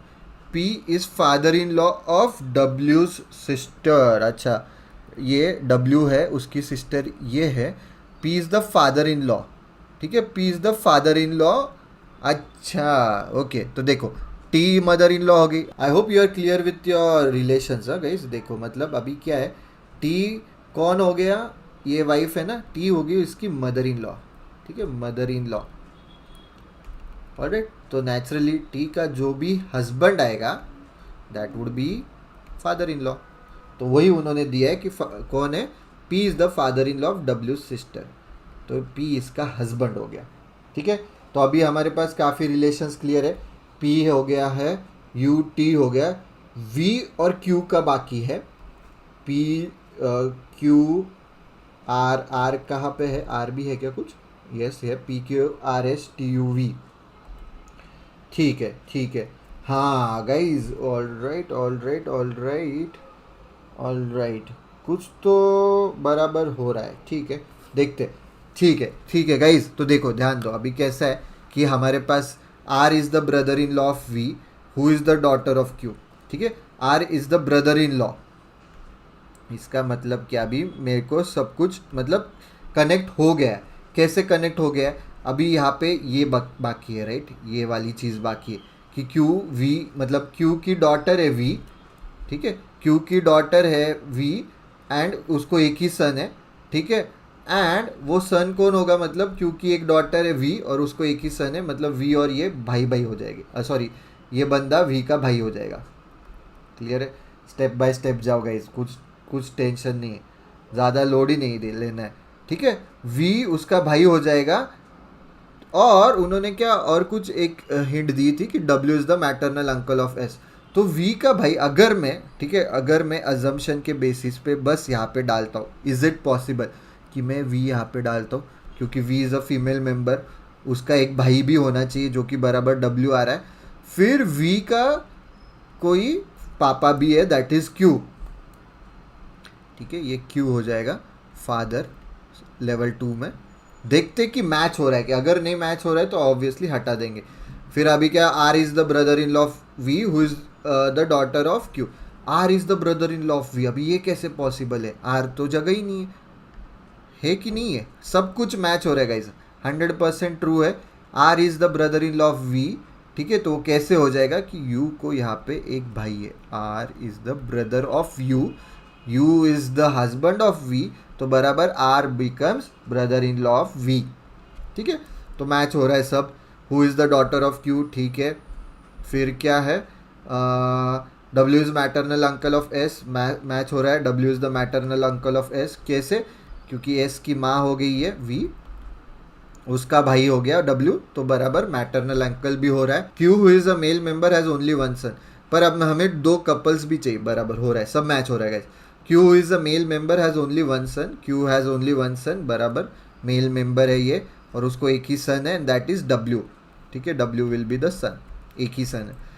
P is father in law of डब्ल्यूज sister. अच्छा, ये डब्ल्यू है, उसकी सिस्टर ये है, P is the father in law. ठीक है, P is the father in law. अच्छा ओके, तो देखो टी मदर इन लॉ हो गई। I hope you are clear with your relations guys. देखो मतलब अभी क्या है, टी कौन हो गया, ये वाइफ है ना, टी हो गई इसकी मदर इन लॉ। ठीक है, मदर इन लॉ। ऑलराइट, तो नेचुरली टी का जो भी हस्बैंड आएगा that would be father in law. तो वही उन्होंने दिया है कि कौन है, P is the father in law of W sister, तो पी इसका हस्बैंड हो गया। ठीक है, तो अभी हमारे पास काफ़ी रिलेशंस क्लियर है। पी हो गया है, यू टी हो गया, वी और क्यू का बाकी है। पी क्यू आर, आर कहाँ पे है, आर भी है क्या कुछ, यस है, P Q R S T U V. ठीक है ठीक है, हाँ guys, all right all right all right all right, कुछ तो बराबर हो रहा है। ठीक है, देखते। ठीक है गाइज, तो देखो ध्यान दो, अभी कैसा है कि हमारे पास R is the brother in law of V, who is the daughter of Q. ठीक है, R is the brother in law, इसका मतलब क्या, अभी मेरे को सब कुछ मतलब कनेक्ट हो गया है। कैसे कनेक्ट हो गया है, अभी यहाँ पे ये बाकी है, राइट, ये वाली चीज़ बाकी है कि क्यू वी, मतलब क्यू की डॉटर है वी। ठीक है, क्यू की डॉटर है वी एंड उसको एक ही सन है। ठीक है, एंड वो सन कौन होगा, मतलब क्यू की एक डॉटर है वी और उसको एक ही सन है, मतलब वी और ये भाई भाई हो जाएगी, सॉरी ये बंदा वी का भाई हो जाएगा। क्लियर है, स्टेप बाय स्टेप जाओ गाइस, कुछ टेंशन नहीं है, ज़्यादा लोड ही नहीं दे लेना है। ठीक है, वी उसका भाई हो जाएगा। और उन्होंने क्या और कुछ एक हिंट दी थी कि W is the maternal uncle of S, तो वी का भाई अगर मैं, ठीक है, अगर मैं अजम्पशन के बेसिस पे बस यहाँ पे डालता हूँ, इज़ इट पॉसिबल कि मैं वी यहाँ पे डालता हूँ, क्योंकि V is a female member, उसका एक भाई भी होना चाहिए जो कि बराबर डब्ल्यू आ रहा है, फिर वी का कोई पापा भी है, दैट इज क्यू। ठीक है, ये क्यू हो जाएगा फादर लेवल 2 में। देखते कि मैच हो रहा है कि अगर नहीं मैच हो रहा है तो ऑब्वियसली हटा देंगे। फिर अभी क्या, R is the brother in law of V who is the daughter of Q. R is the brother in law of V, अभी ये कैसे पॉसिबल है, आर तो जगह ही नहीं है कि नहीं है। सब कुछ मैच हो रहा है गाइस, 100% ट्रू है। R is the brother in law of V. ठीक है, तो कैसे हो जाएगा कि यू को यहाँ पे एक भाई है, R is the brother of U is the husband of V, तो बराबर R becomes brother in law of V. ठीक है, तो मैच हो रहा है सब। Who is the daughter of Q, ठीक है। फिर क्या है, W is maternal uncle of S, match हो रहा है। W is the maternal uncle of S, कैसे, क्योंकि एस की माँ हो गई है वी, उसका भाई हो गया डब्ल्यू, तो बराबर मैटरनल अंकल भी हो रहा है। Q who is a male member has only one son, पर अब हमें 2 कपल्स भी चाहिए, बराबर हो रहा है, सब मैच हो रहा है guys. Q is a male member has only one son, Q has only one son, बराबर मेल मेंबर है ये, और उसको एक ही सन है, एंड दैट इज़ डब्ल्यू। ठीक है, डब्ल्यू विल बी द सन, एक ही सन है।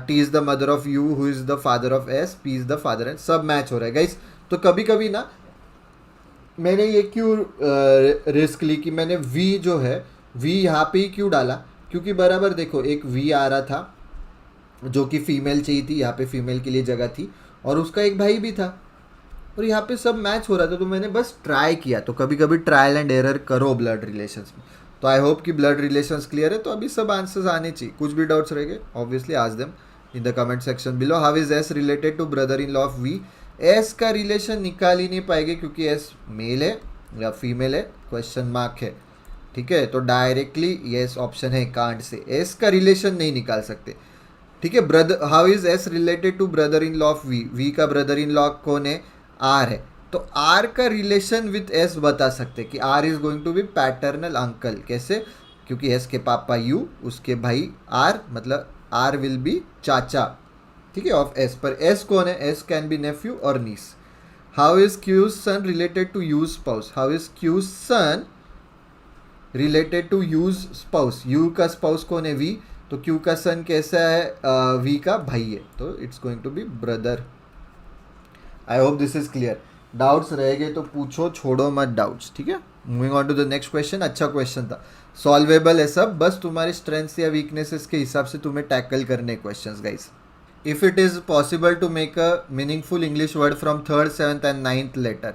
T is the mother of U who is the father of S, P is the father, and सब मैच हो रहा है गाइस। तो कभी कभी ना मैंने ये क्यों रिस्क ली कि मैंने वी जो है, वी यहाँ पे ही क्यों डाला, क्योंकि बराबर देखो एक वी आ रहा था जो कि फीमेल चाहिए थी, यहाँ पे फीमेल के लिए जगह थी, और उसका एक भाई भी था, और यहाँ पे सब मैच हो रहा था, तो मैंने बस ट्राई किया। तो कभी कभी ट्रायल एंड एरर करो ब्लड रिलेशंस में। तो आई होप कि ब्लड रिलेशंस क्लियर है। तो अभी सब आंसर्स आने चाहिए, कुछ भी डाउट्स रहेंगे obviously ask them in the comment section below. How is S related to brother in law of V, S का रिलेशन निकाल ही नहीं पाएंगे क्योंकि एस मेल है या फीमेल है, क्वेश्चन मार्क है। ठीक है, तो डायरेक्टली येस ऑप्शन है, कांट से एस का रिलेशन नहीं निकाल सकते। ठीक है, brother, how is S related to brother in law of V, V का ब्रदर इन लॉ कौन है, आर है, तो आर का रिलेशन विथ एस बता सकते कि R is going to be paternal uncle, कैसे, क्योंकि एस के पापा यू, उसके भाई आर, मतलब आर विल बी चाचा, ठीक है, ऑफ एस। पर एस कौन है, एस कैन बी नेफ्यू और niece. How is Q's son related to U's spouse, how is Q's son related to U's spouse, U का स्पाउस कौन है, वी, तो क्यू का सन कैसा है, वी का भाई है, तो it's going to be brother. I hope this is clear. Doubts रहेंगे तो पूछो, छोड़ो मत डाउट्स। ठीक है, moving on to the next question. अच्छा क्वेश्चन था, सॉल्वेबल है सब, बस तुम्हारे स्ट्रेंथ्स या वीकनेसेस के हिसाब से तुम्हें टैकल करने questions guys. If it is possible to make a meaningful English word from 3rd, 7th and 9th letter,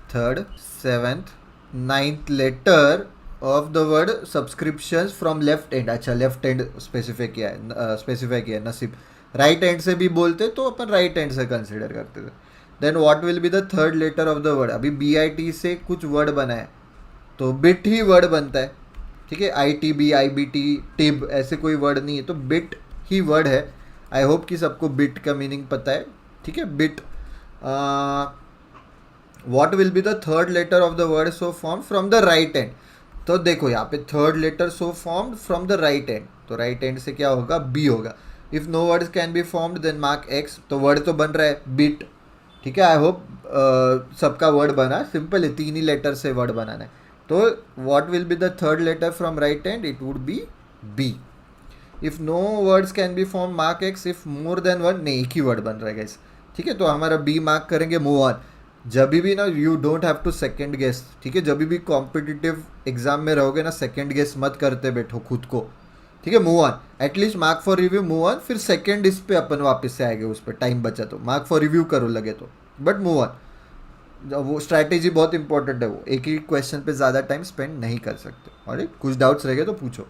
3rd, 7th, 9th letter of the word subscription from left end. अच्छा, left end specify किया है, नसीब। Right end से भी बोलते तो अपन right end से कंसिडर करते थे। Then what will be the 3rd letter of the word, अभी BIT से कुछ वर्ड बना है तो बिट ही वर्ड बनता है। ठीक है, ITB, IBT, टिब ऐसे कोई वर्ड नहीं है, तो बिट ही वर्ड है। आई होप कि सबको बिट का मीनिंग पता है। ठीक है, bit. What will be the 3rd letter of the word so form from the right end, तो देखो यहाँ पे 3rd letter so formed from the right end, तो राइट एंड से क्या होगा, बी होगा। If no words can be formed then mark X, तो वर्ड तो बन रहा है बिट। ठीक है, आई होप सबका वर्ड बना, सिंपल है, 3 ही लेटर से वर्ड बनाना है। तो what will be the 3rd letter from right end, it would be B. If no words can be form mark X, if more than one, नहीं एक ही word बन रहा है गाइस। ठीक है, तो हमारा बी मार्क करेंगे, मूव ऑन। जब भी ना you don't have to second guess. ठीक है, जब भी कॉम्पिटिटिव एग्जाम में रहोगे ना, सेकेंड गेस मत करते बैठो खुद को। ठीक है, move on, at least mark for review, move on, फिर सेकेंड इस पे अपन वापस से आएंगे, उस पर टाइम बचा तो मार्क फॉर रिव्यू करो लगे तो, बट मूव ऑन। वो स्ट्रैटेजी बहुत इंपॉर्टेंट है, वो एक ही क्वेश्चन पे ज़्यादा टाइम स्पेंड नहीं कर सकते। और कुछ डाउट्स रहेंगे तो पूछो।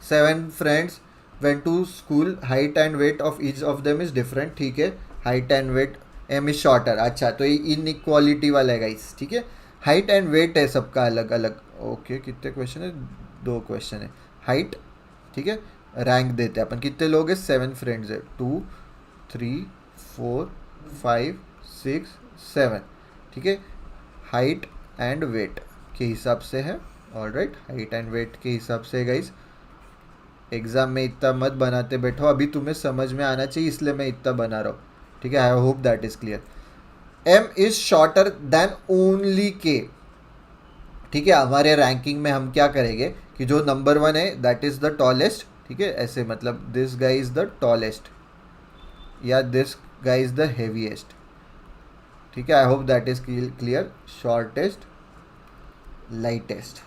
7 friends went to school, height and weight of each of them is different. ठीक है, height and weight, M is shorter. अच्छा, तो ये इनइक्वालिटी वाला है गाइस। ठीक है, हाइट एंड वेट है सबका अलग अलग। ओके, कितने क्वेश्चन है, 2 क्वेश्चन है। हाइट, ठीक है, रैंक देते हैं अपन, कितने लोग हैं, 7 फ्रेंड्स है, 2, 3, 4, 5, 6, 7। ठीक है, हाइट एंड वेट के हिसाब से है। ऑलराइट, हाइट एंड वेट के हिसाब से गाइस। एग्जाम में इतना मत बनाते बैठो, अभी तुम्हें समझ में आना चाहिए, इसलिए मैं इतना बना रहा हूँ। ठीक है, I hope that is clear. M is shorter than only K. ठीक है, हमारे रैंकिंग में हम क्या करेंगे कि जो नंबर 1 है दैट इज द टॉलेस्ट। ठीक है, ऐसे मतलब this guy is the tallest. या this guy is the heaviest. ठीक है, I hope that is clear. Shortest, lightest,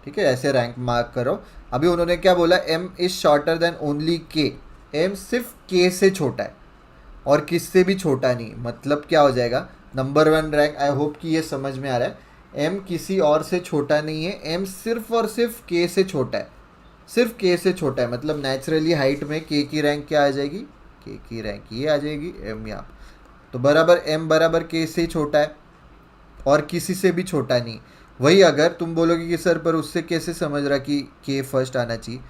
ठीक है, ऐसे रैंक मार्क करो। अभी उन्होंने क्या बोला, M is shorter than only K. M सिर्फ के से छोटा है और किससे भी छोटा नहीं, मतलब क्या हो जाएगा, नंबर 1 रैंक। आई होप कि ये समझ में आ रहा है। एम किसी और से छोटा नहीं है, एम सिर्फ और सिर्फ के से छोटा है, सिर्फ के से छोटा है। मतलब नेचुरली हाइट में के की रैंक क्या आ जाएगी, के की रैंक ये आ जाएगी, एम यहाँ। तो बराबर एम बराबर के से छोटा है और किसी से भी छोटा नहीं। वही अगर तुम बोलोगे कि सर पर उससे कैसे समझ रहा कि के फर्स्ट आना चाहिए,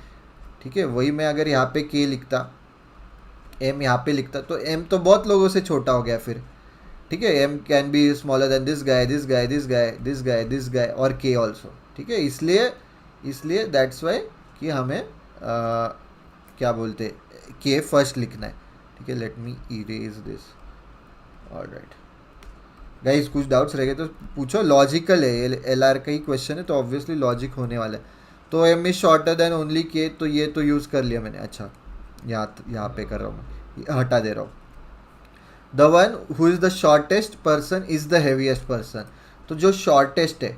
ठीक है, वही मैं अगर यहाँ पे के लिखता, एम यहाँ पे लिखता, तो एम तो बहुत लोगों से छोटा हो गया फिर। ठीक है, M can be smaller than this guy, this guy, this guy, this guy, this guy और के ऑल्सो। ठीक है, इसलिए दैट्स वाई कि हमें क्या बोलते, के फर्स्ट लिखना है। ठीक है, let me erase this. Alright guys, कुछ डाउट्स रह गए तो पूछो। लॉजिकल है, एल आर का ही क्वेश्चन है तो ऑब्वियसली लॉजिक होने वाला है। तो M is shorter than only K, तो ये तो यूज़ कर लिया मैंने। अच्छा, यहाँ पे कर रहा हूँ मैं, हटा दे रहा हूँ। The one who is the shortest person is the heaviest person. तो जो शॉर्टेस्ट है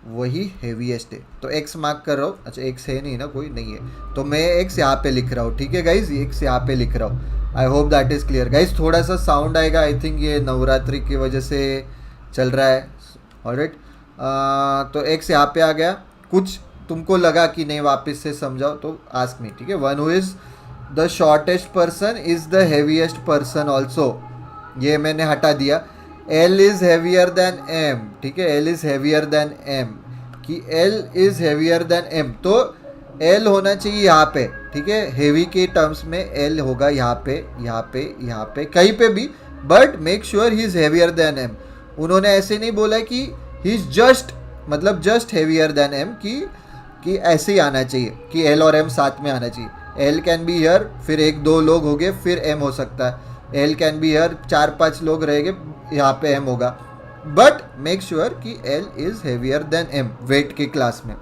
वही हैवीएस्ट है, तो एक्स मार्क कर रहा हूँ। अच्छा, एक्स है नहीं ना, कोई नहीं है, तो मैं एक्स यहाँ पे लिख रहा हूँ। ठीक है गाइज, एक्स यहाँ पे लिख रहा हूँ। आई hope that is clear guys. थोड़ा सा साउंड आएगा, आई थिंक ये नवरात्रि की वजह से चल रहा है। ऑलराइट, तो एक्स यहाँ पे आ गया। कुछ तुमको लगा कि नहीं वापस से समझाओ तो आस्क मी। ठीक है, one who is the shortest person is the heaviest person also, ये मैंने हटा दिया। L is heavier than M। ठीक है, L is heavier than M, कि L is heavier than M, तो L होना चाहिए यहाँ पे। ठीक है, हैवी के टर्म्स में L होगा यहाँ पे, यहाँ पे, यहाँ पे, कहीं पे भी, but make sure he is heavier than M। उन्होंने ऐसे नहीं बोला कि ही इज़ जस्ट, मतलब जस्ट हैवियर देन M, कि ऐसे ही आना चाहिए कि L और M साथ में आना चाहिए। L कैन बी हियर, फिर 1-2 लोग हो गए, फिर M हो सकता है। L कैन बी हियर, 4-5 लोग रहेंगे, यहाँ पे M होगा। बट मेक श्योर कि L is heavier than M weight के क्लास में।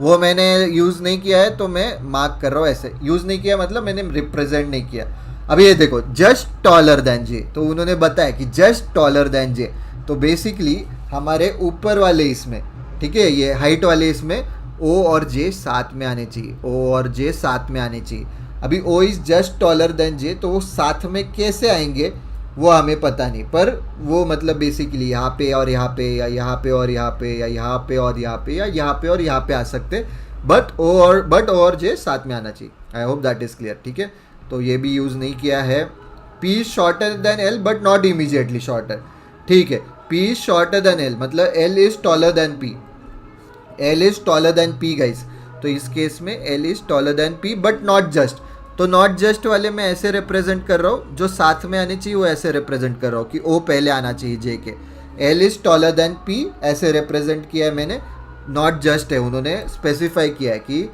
वो मैंने यूज़ नहीं किया है तो मैं मार्क कर रहा हूँ ऐसे। यूज़ नहीं किया मतलब मैंने रिप्रेजेंट नहीं किया। अब ये देखो, जस्ट टॉलर देन जे, तो उन्होंने बताया कि जस्ट टॉलर देन जे, तो बेसिकली हमारे ऊपर वाले इसमें, ठीक है, ये हाइट वाले इसमें O और J साथ में आने चाहिए, O और J साथ में आने चाहिए। अभी O is just taller then J, तो वो साथ में कैसे आएंगे वो हमें पता नहीं, पर वो मतलब बेसिकली यहाँ पे और यहाँ पे, या यहाँ पे और यहाँ पे, या यहाँ पे और यहाँ पे, या यहाँ पे और यहाँ पे आ सकते, बट O और J साथ में आना चाहिए। आई होप दैट इज़ क्लियर। ठीक है, तो ये भी यूज़ नहीं किया है। P is shorter then L but not immediately shorter. ठीक है, P is shorter then L, मतलब L is taller then P, L is taller then P guys. तो इस केस में L is taller then P but not just, तो not just वाले मैं ऐसे रिप्रेजेंट कर रहा हूँ, जो साथ में आने चाहिए वो ऐसे रिप्रेजेंट कर रहा हूँ कि O पहले आना चाहिए J के। L is taller then P ऐसे रिप्रेजेंट किया है मैंने। नॉट जस्ट है, उन्होंने स्पेसिफाई किया है कि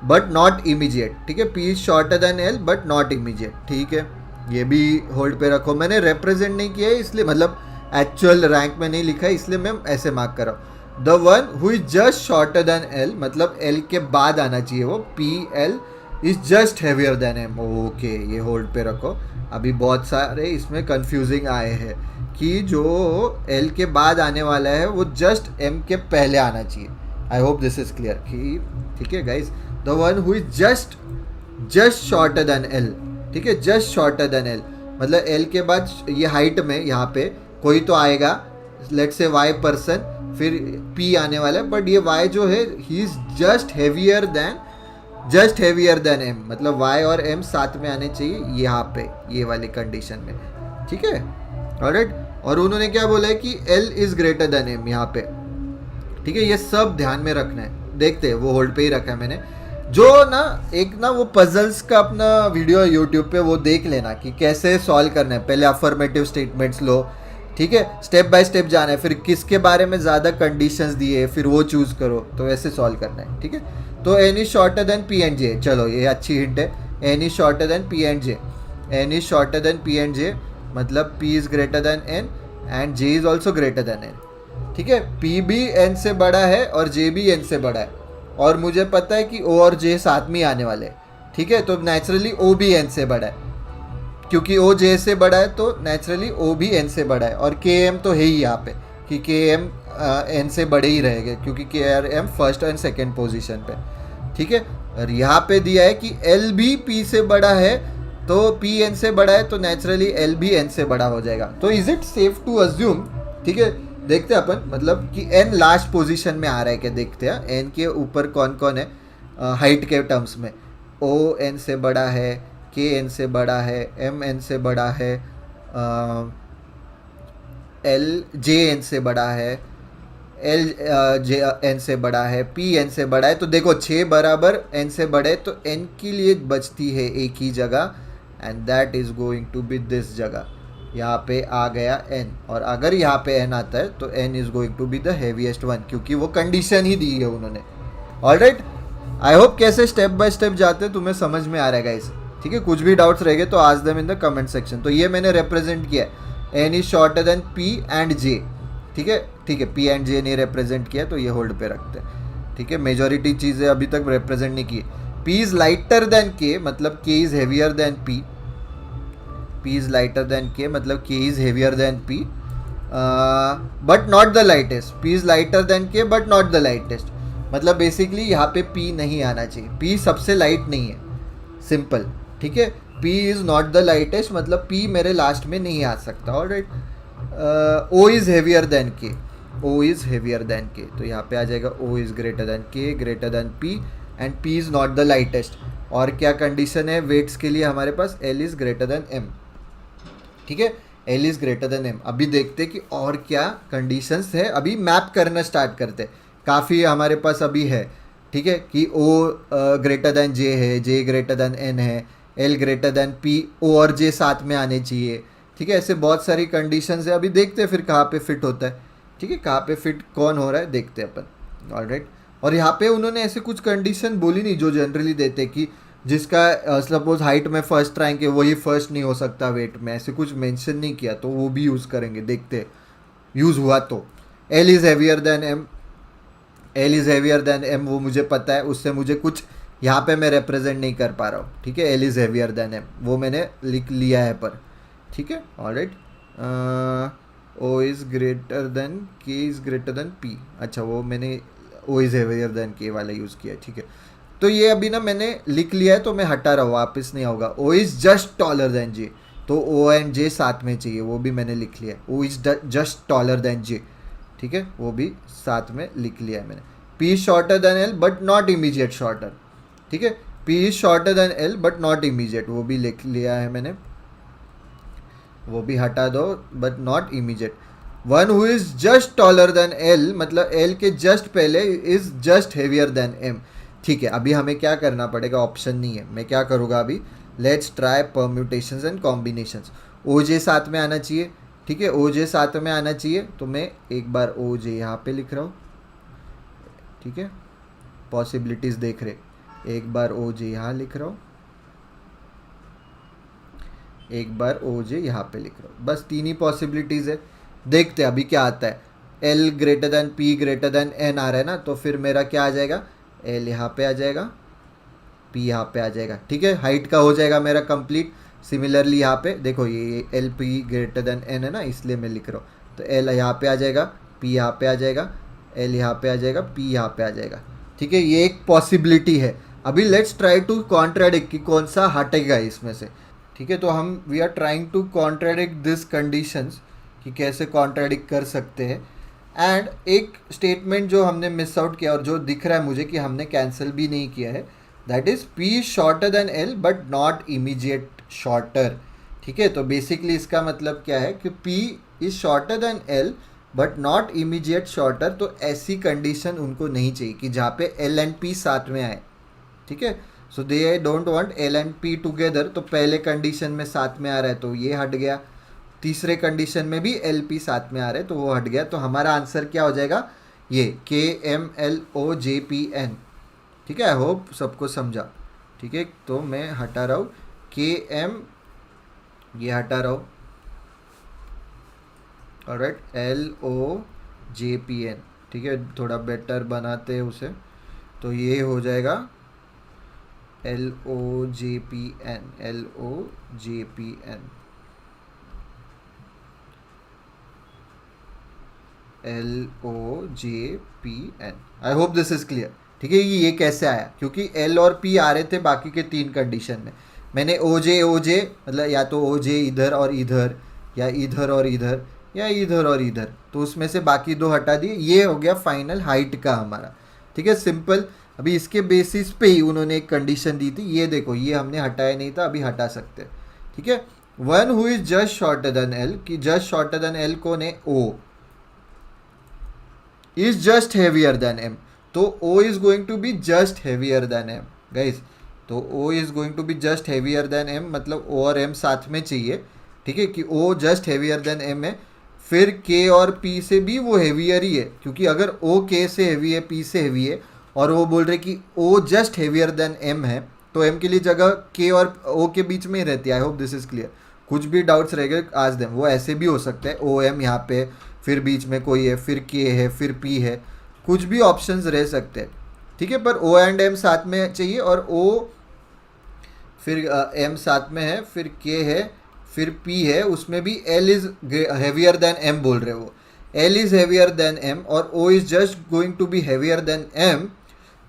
बट नॉट इमीजिएट। ठीक है, P is shorter then L but not immediate. ठीक है, ये भी होल्ड पे रखो। मैंने रिप्रेजेंट नहीं किया है इसलिए, मतलब एक्चुअल रैंक में नहीं लिखा है इसलिए मैं ऐसे मार्क कर रहा हूँ। The one who is just shorter than L, मतलब L के बाद आना चाहिए वो, PL is just heavier than M। Okay, ये होल्ड पे रखो। अभी बहुत सारे इसमें कंफ्यूजिंग आए हैं कि जो L के बाद आने वाला है वो जस्ट M के पहले आना चाहिए। आई होप दिस इज क्लियर कि ठीक है guys, the one who is just shorter than L। ठीक है, जस्ट शॉर्टर देन L, मतलब L के बाद ये हाइट में यहाँ पे कोई तो आएगा, लेट्स से Y पर्सन, फिर P आने वाला है, बट ये Y जो है he is just heavier than M, मतलब Y और M साथ में आने चाहिए यहाँ पे, ये वाली कंडीशन में। ठीक है, ऑलराइट। और उन्होंने क्या बोला है कि L is greater then M यहाँ पे। ठीक है, ये सब ध्यान में रखना है। देखते हैं, वो होल्ड पे ही रखा है मैंने। जो ना एक ना वो पजल्स का अपना वीडियो यूट्यूब पे वो देख लेना कि कैसे सॉल्व करना है। पहले अफर्मेटिव स्टेटमेंट्स लो, ठीक है, स्टेप बाय स्टेप जाना है, फिर किसके बारे में ज़्यादा कंडीशंस दिए फिर वो चूज़ करो, तो ऐसे सॉल्व करना है। ठीक है, तो N is shorter then P and J, चलो ये अच्छी हिंट है। N is shorter then P and J, N is shorter then P and J, मतलब P is greater then N and J is also greater than N। ठीक है, P भी N से बड़ा है और J भी N से बड़ा है, और मुझे पता है कि O और J साथ में आने वाले हैं। ठीक है, तो नेचुरली O भी N से बड़ा है। क्योंकि ओ जे से बड़ा है तो नेचुरली ओ भी एन से बड़ा है, और के एम तो है ही यहाँ पे कि के एम एन से बड़े ही रहेंगे क्योंकि K are M first and second position पे, ठीक है। और यहाँ पे दिया है कि एल भी पी से बड़ा है, तो पी एन से बड़ा है तो नेचुरली एल भी एन से बड़ा हो जाएगा। तो is it safe to assume, ठीक है, देखते हैं अपन, मतलब कि एन लास्ट पोजीशन में आ रहा है क्या, देखते हैं एन के ऊपर कौन कौन है हाइट के टर्म्स में। ओ एन से बड़ा है, के एन से बड़ा है, एम एन से बड़ा है, एल जे एन से बड़ा है, एल जे एन से बड़ा है, पी एन से बड़ा है। तो देखो 6 बराबर एन से बड़े, तो एन के लिए बचती है एक ही जगह, and that is going to be this जगह। यहाँ पे आ गया एन, और अगर यहाँ पे एन आता है तो N is going to be the heaviest one, क्योंकि वो कंडीशन ही दी है उन्होंने। ऑलराइट, आई होप कैसे स्टेप बाय स्टेप जाते हैं तुम्हें समझ में आ रहा है गाइस, ठीक है। कुछ भी डाउट्स रहेंगे तो ask them in the comment section. तो ये मैंने रिप्रेजेंट किया है, N is shorter than P and J, ठीक है, ठीक है। पी एंड जे नहीं रिप्रेजेंट किया तो ये होल्ड पे रखते हैं, ठीक है। मेजॉरिटी चीज़ें अभी तक रिप्रेजेंट नहीं की। P is lighter than K, मतलब K is heavier than P. P is lighter than K मतलब K is heavier than P, but not the lightest. P is lighter than K but not the lightest, मतलब basically यहाँ पे P नहीं आना चाहिए, P सबसे light नहीं है, सिंपल, ठीक है। P is not the lightest मतलब पी मेरे लास्ट में नहीं आ सकता। Alright, O is heavier than K, O is heavier than के, तो यहाँ पे आ जाएगा O is greater than K, greater than P, and P is not the lightest. और क्या कंडीशन है वेट्स के लिए हमारे पास, L is greater than M, ठीक है, L is greater than M. अभी देखते कि और क्या कंडीशंस है, अभी मैप करना स्टार्ट करते, काफ़ी हमारे पास अभी है, ठीक है, कि ओ ग्रेटर देन जे है, जे ग्रेटर देन एन है, एल ग्रेटर देन पी, ओ और जे साथ में आने चाहिए, ठीक है। ऐसे बहुत सारी कंडीशंस है, अभी देखते हैं फिर कहाँ पे फिट होता है, ठीक है, कहाँ पे फिट कौन हो रहा है देखते हैं अपन। ऑलराइट, और यहाँ पे उन्होंने ऐसे कुछ कंडीशन बोली नहीं जो जनरली देते कि जिसका सपोज हाइट में फर्स्ट रैंक है वही फर्स्ट नहीं हो सकता वेट में, ऐसे कुछ मेंशन नहीं किया, तो वो भी यूज़ करेंगे, देखते हैं यूज़ हुआ तो। L is heavier than M, L is heavier than M वो मुझे पता है, उससे मुझे कुछ यहाँ पे मैं रिप्रेजेंट नहीं कर पा रहा हूँ, ठीक है। L is heavier than M वो मैंने लिख लिया है पर, ठीक है। Alright, O is greater than K is greater than P, अच्छा वो मैंने ओ इज़ हैवियर देन के वाला यूज़ किया है, ठीक है। तो ये अभी ना मैंने लिख लिया है तो मैं हटा रहा हूँ, वापस नहीं होगा। O is just taller than J, तो ओ एंड जे साथ में चाहिए, वो भी मैंने लिख लिया है। O is just taller than J, ठीक है, वो भी साथ में लिख लिया है मैंने। P is shorter then L but not immediate shorter, ठीक है, P is shorter then L but not immediate, वो भी लिख लिया है मैंने, वो भी हटा दो, but not immediate. One who is just taller than L मतलब एल के जस्ट पहले is just heavier than M, ठीक है। अभी हमें क्या करना पड़ेगा, ऑप्शन नहीं है, मैं क्या करूँगा अभी, let's try permutations and combinations. O J साथ में आना चाहिए, ठीक है, ओ जे साथ में आना चाहिए, तो मैं एक बार ओ जे यहाँ पे लिख रहा हूँ, ठीक है, पॉसिबिलिटीज़ देख रहे, एक बार ओ जे यहाँ लिख रहा हूँ, एक बार ओ जे यहाँ पे लिख रहा हूँ, बस 3 ही पॉसिबिलिटीज़ है। देखते हैं अभी क्या आता है। L greater than P greater than N आ रहा है ना, तो फिर मेरा क्या आ जाएगा, एल यहाँ पे आ जाएगा, पी यहाँ पे आ जाएगा, ठीक है, हाइट का हो जाएगा मेरा कंप्लीट। सिमिलरली यहाँ पे देखो ये L P greater than N है ना, इसलिए मैं लिख रहा हूँ, तो एल यहाँ पे आ जाएगा, पी यहाँ पे आ जाएगा, एल यहाँ पे आ जाएगा, पी यहाँ पे आ जाएगा, ठीक है, ये एक पॉसिबिलिटी है। अभी लेट्स ट्राई टू कॉन्ट्राडिक्ट कि कौन सा हटेगा इसमें से, ठीक है। तो हम we are trying to contradict this conditions कि कैसे कॉन्ट्राडिक्ट कर सकते हैं। एंड एक स्टेटमेंट जो हमने मिस आउट किया और जो दिख रहा है मुझे कि हमने कैंसिल भी नहीं किया है, that is P is shorter then L but not immediate shorter, ठीक है। तो बेसिकली इसका मतलब क्या है कि P is shorter then L but not immediate shorter, तो ऐसी कंडीशन उनको नहीं चाहिए कि जहाँ पे एल एंड पी साथ में आए, ठीक है। So they don't want L and P together, तो पहले कंडीशन में साथ में आ रहा है तो ये हट गया, तीसरे कंडीशन में भी एल पी साथ में आ रहे हैं तो वो हट गया। तो हमारा आंसर क्या हो जाएगा, ये K M L O J P N, ठीक है। आई होप सबको समझा, ठीक है। तो मैं हटा रहा हूँ के एम, ये हटा रहा हूँ, alright, L O J P N, ठीक है, थोड़ा बेटर बनाते हैं उसे, तो ये हो जाएगा LOJPN, LOJPN, LOJPN। I hope this is clear. ठीक है, ये कैसे आया, क्योंकि L और P आ रहे थे बाकी के 3 कंडीशन में। मैंने OJ मतलब या तो OJ इधर और इधर, या इधर और इधर, या इधर और इधर, तो उसमें से बाकी 2 हटा दिए। ये हो गया फाइनल हाइट का हमारा। ठीक है, सिंपल। अभी इसके बेसिस पे ही उन्होंने एक कंडीशन दी थी, ये देखो, ये हमने हटाया नहीं था, अभी हटा सकते हैं। ठीक है, one who is just shorter than L, कि जस्ट शॉर्टर देन L कौन है? O is just heavier than M, तो O is going to be just heavier than M guys। तो O is going to be just heavier than M, मतलब O और M साथ में चाहिए। ठीक है, कि O just heavier than M है, फिर K और P से भी वो heavier ही है, क्योंकि अगर O K से heavy है, P से heavy है, और वो बोल रहे कि O just heavier than M है, तो M के लिए जगह K और O के बीच में ही रहती है। I hope this is clear. कुछ भी डाउट्स रहेंगे आज देम, वो ऐसे भी हो सकता है, O M यहाँ पे, फिर बीच में कोई है, फिर K है, फिर P है, कुछ भी ऑप्शंस रह सकते हैं। ठीक है, पर O एंड M साथ में चाहिए, और O फिर M साथ में है, फिर K है, फिर P है, उसमें भी L is heavier than M बोल रहे हो। L is heavier than M और O is just going to be heavier than M,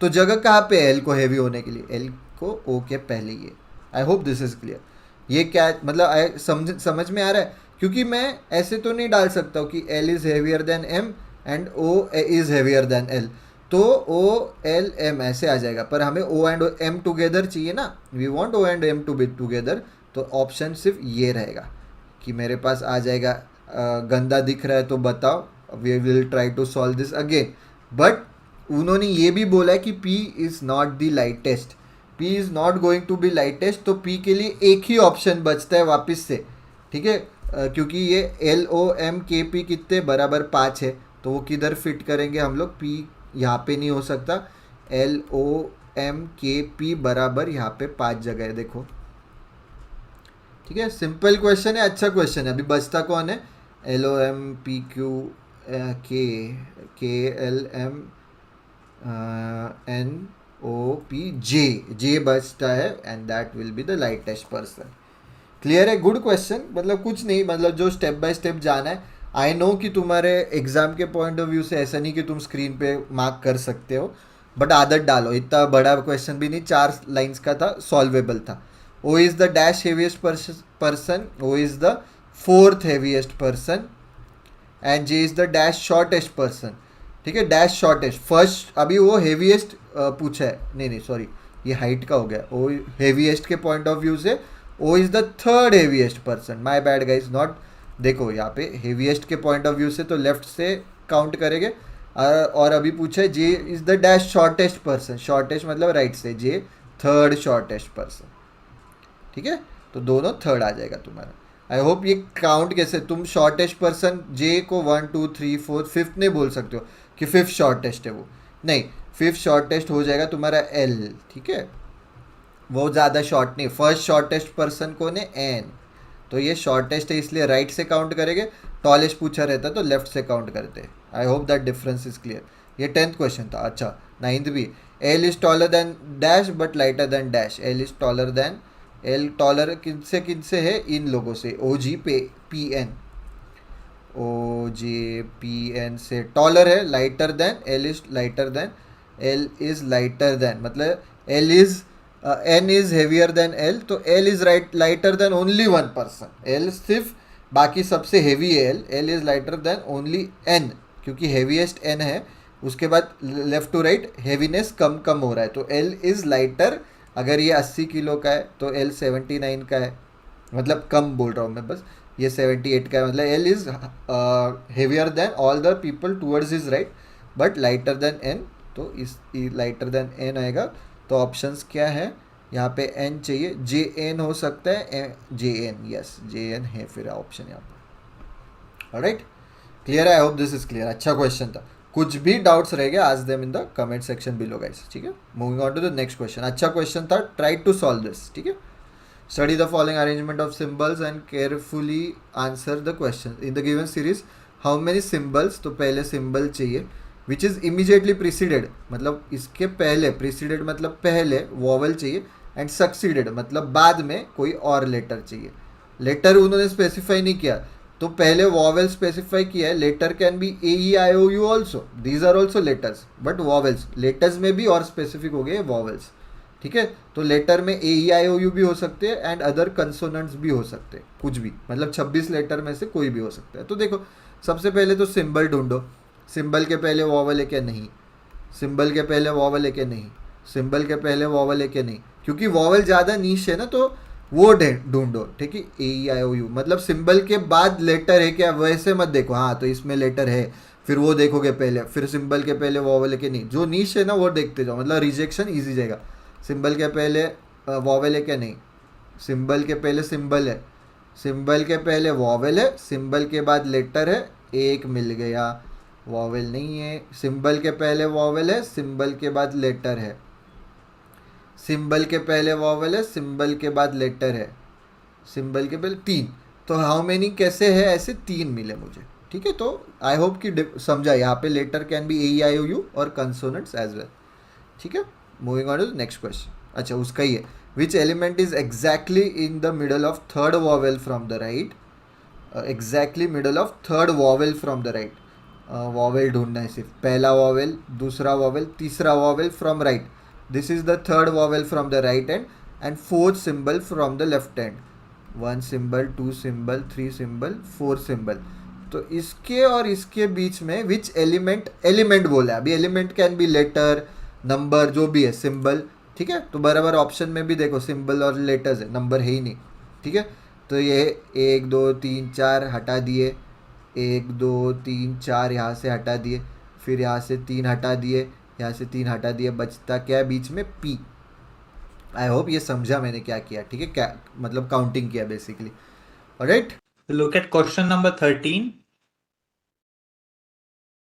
तो जगह कहाँ पे L को हैवी होने के लिए? L को O के पहले ही है। I hope this is clear. ये क्या मतलब समझ में आ रहा है? क्योंकि मैं ऐसे तो नहीं डाल सकता हूँ कि L is heavier than M and O is heavier then L, तो O L M ऐसे आ जाएगा, पर हमें O एंड M टुगेदर चाहिए ना, we want O and M to be together. तो ऑप्शन सिर्फ ये रहेगा कि मेरे पास आ जाएगा। गंदा दिख रहा है तो बताओ, we will try to solve this again. But उन्होंने ये भी बोला है कि P is not the lightest, P is not going to be lightest, तो P के लिए एक ही ऑप्शन बचता है वापस से। ठीक है, क्योंकि ये LOMKP कितने बराबर 5 है, तो वो किधर फिट करेंगे हम लोग? P यहाँ पे नहीं हो सकता, LOMKP बराबर यहाँ पे 5 जगह है, देखो। ठीक है, सिंपल क्वेश्चन है, अच्छा क्वेश्चन है। अभी बचता कौन है? LOMPQKLMNOP J बचता है, and that will be the lightest person. Clear है? Good question. मतलब कुछ नहीं, मतलब जो स्टेप बाय स्टेप जाना है। आई नो कि तुम्हारे एग्जाम के पॉइंट ऑफ व्यू से ऐसा नहीं कि तुम स्क्रीन पे मार्क कर सकते हो, बट आदत डालो। इतना बड़ा क्वेश्चन भी नहीं, 4 लाइंस का था, सॉल्वेबल था। O is the dash heaviest person, O is the 4th heaviest person, and J is the dash shortest person. ठीक है, डैश शॉर्टेस्ट फर्स्ट। अभी वो हेवीएस्ट पूछा है, नहीं सॉरी, ये हाइट का हो गया। O हेवीएस्ट के पॉइंट ऑफ व्यू से O is the 3rd heaviest person. My bad guys, not, देखो यहाँ पे हेवीएस्ट के पॉइंट ऑफ व्यू से तो लेफ्ट से काउंट करेंगे, और अभी पूछा है J is the dash shortest person, shortest मतलब राइट से, J 3rd शॉर्टेस्ट पर्सन। ठीक है, तो दोनों 3rd आ जाएगा तुम्हारा। आई होप ये काउंट कैसे, तुम शॉर्टेस्ट पर्सन J को 1 2 3 4 5th नहीं बोल सकते हो कि 5th शॉर्टेस्ट है वो, नहीं, 5th शॉर्टेस्ट हो जाएगा तुम्हारा L। ठीक है, वो ज़्यादा शॉर्ट नहीं। फर्स्ट शॉर्टेस्ट पर्सन कौन है? N, तो ये शॉर्टेस्ट है इसलिए राइट से काउंट करेंगे। टॉलेस्ट पूछा रहता तो लेफ्ट से काउंट करते। I hope that difference is clear. ये 10th क्वेश्चन था। अच्छा, 9th भी, L is taller than dash but lighter than dash. L is taller than, L taller किनसे है? इन लोगों से, OGPN, OGPN से टॉलर है, lighter than, L is lighter than, L is lighter than, मतलब L is N is heavier than L, तो L is lighter than only 1 person. L सिर्फ, बाकी सबसे हेवी है L is lighter than only N, क्योंकि heaviest N है। उसके बाद लेफ्ट टू राइट हेवीनेस कम हो रहा है, तो L इज लाइटर। अगर ये 80 किलो का है तो L 79 का है, मतलब कम बोल रहा हूँ मैं बस, ये 78 का है, मतलब L is heavier than all the people towards his right but lighter than N, तो इस लाइटर देन N आएगा। तो ऑप्शंस क्या है यहाँ पे? N चाहिए, JN हो सकता है, JN, यस JN है फिर ऑप्शन यहाँ पे। ऑलराइट, क्लियर है? I hope this is clear. अच्छा क्वेश्चन था। कुछ भी डाउट्स रह गए, ask them in the comment section below guys. ठीक है, moving on to the next question. अच्छा क्वेश्चन था, ट्राई टू सॉल्व दिस। ठीक है, study the following arrangement of symbols and carefully answer the question in the given series. How many symbols, तो पहले symbol चाहिए, which is immediately preceded, मतलब इसके पहले, प्रीसीडेड मतलब पहले वॉवल चाहिए, एंड सक्सीडेड मतलब बाद में कोई और लेटर चाहिए. लेटर उन्होंने स्पेसिफाई नहीं किया, तो पहले वॉवेल स्पेसिफाई किया है. Letter can be A E I O U also, these are also letters, but vowels letters में भी और स्पेसिफिक हो गए वॉवेल्स. ठीक है, तो लेटर में ए ई आई ओ यू भी हो सकते हैं एंड अदर कंसोनेंट्स भी हो सकते हैं, कुछ भी, मतलब 26 लेटर में से कोई भी हो सकता है. तो देखो, सबसे पहले तो सिंबल ढूंढो. सिंबल के पहले वॉवल है क्या? नहीं. सिंबल के पहले वॉवल है क्या? नहीं. सिंबल के पहले वॉवल है क्या? नहीं. क्योंकि वॉवल ज़्यादा नीश है ना, तो वो ढूंढो. ठीक है, ए ई आई ओ यू मतलब सिंबल के बाद लेटर है क्या, वैसे मत देखो. हाँ, तो इसमें लेटर है, फिर वो देखोगे पहले, फिर सिंबल के पहले वॉवल है कि नहीं. जो नीश है ना वो देखते जाओ, मतलब रिजेक्शन ईजी जाएगा. सिंबल के पहले वॉवेल है क्या? नहीं. सिंबल के पहले सिंबल है, सिंबल के पहले वॉवेल है, सिंबल के बाद लेटर है, एक मिल गया. वॉवेल नहीं है. सिंबल के पहले वॉवेल है, सिंबल के बाद लेटर है. सिंबल के पहले वॉवेल है, सिंबल के बाद लेटर है. सिंबल के पहले तीन. तो हाउ मेनी कैसे है, ऐसे तीन मिले मुझे. ठीक है, तो आई होप कि समझा. यहाँ पे letter can be A I O U और कंसोनेंट्स एज वेल. ठीक है, moving on to next question. अच्छा, उसका ही है. Which element is exactly in the middle of third vowel from the right. Exactly middle of third vowel from the right. Vowel ढूंढना है सिर्फ. पहला वॉवेल, दूसरा वॉवेल, तीसरा vowel from right. This is the third vowel from the right hand and fourth symbol from the left hand. One symbol, two symbol, three symbol, four symbol. तो इसके और इसके बीच में विच एलिमेंट, एलिमेंट बोला है अभी. Element can be letter, number, जो भी है, सिंबल. ठीक है, तो बराबर ऑप्शन में भी देखो सिंबल और लेटर्स है, नंबर है ही नहीं. ठीक है, तो ये एक दो तीन चार हटा दिए, एक दो तीन चार यहाँ से हटा दिए, फिर यहाँ से तीन हटा दिए, यहाँ से तीन हटा दिए, बचता क्या है बीच में? पी. आई होप ये समझा मैंने क्या किया. ठीक है, क्या मतलब काउंटिंग किया basically. Alright, Look at question number 13.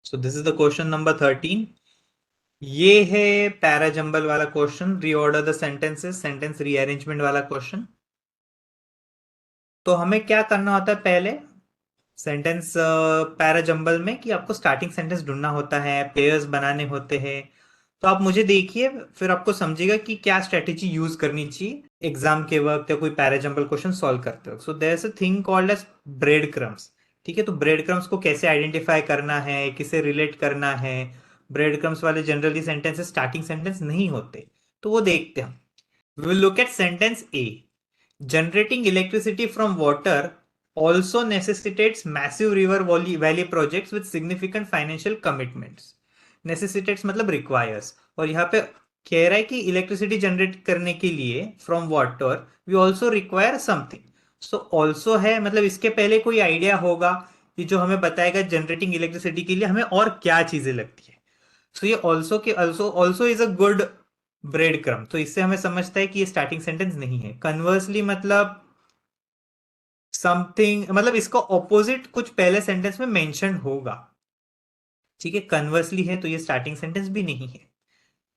So this is the question number 13. ये है पैराजंबल वाला question, reorder the sentences, sentence rearrangement वाला क्वेश्चन. तो हमें क्या करना होता है पहले सेंटेंस पैराजंबल में, कि आपको स्टार्टिंग सेंटेंस ढूंढना होता है, पेयर्स बनाने होते हैं. तो आप मुझे देखिए, फिर आपको समझेगा कि क्या स्ट्रेटेजी यूज करनी चाहिए एग्जाम के वक्त या कोई पैराजंबल क्वेश्चन सॉल्व करते वक्त. So there is a thing called as bread crumbs. ठीक है, तो ब्रेड क्रम्स को कैसे आइडेंटिफाई करना है, किसे रिलेट करना है. ब्रेड क्रम्स वाले जनरली सेंटेंसेस स्टार्टिंग सेंटेंस नहीं होते, तो वो देखते हैं. We will look at sentence A. Generating electricity from water also necessitates massive river valley projects with significant financial commitments. Necessitates मतलब requires. और यहाँ पे कह रहा है कि इलेक्ट्रिसिटी जनरेट करने के लिए from water we also require something. So also है मतलब इसके पहले कोई आइडिया होगा कि जो हमें बताएगा जनरेटिंग इलेक्ट्रिसिटी के लिए हमें और क्या चीजें लगती है. सो ये ऑल्सो के also also is a good bread crumb. तो इससे हमें समझता है कि ये स्टार्टिंग सेंटेंस नहीं है. कन्वर्सली मतलब समथिंग, मतलब इसको ऑपोजिट कुछ पहले सेंटेंस में मेंशन होगा. ठीक है, कन्वर्सली है तो ये स्टार्टिंग सेंटेंस भी नहीं है.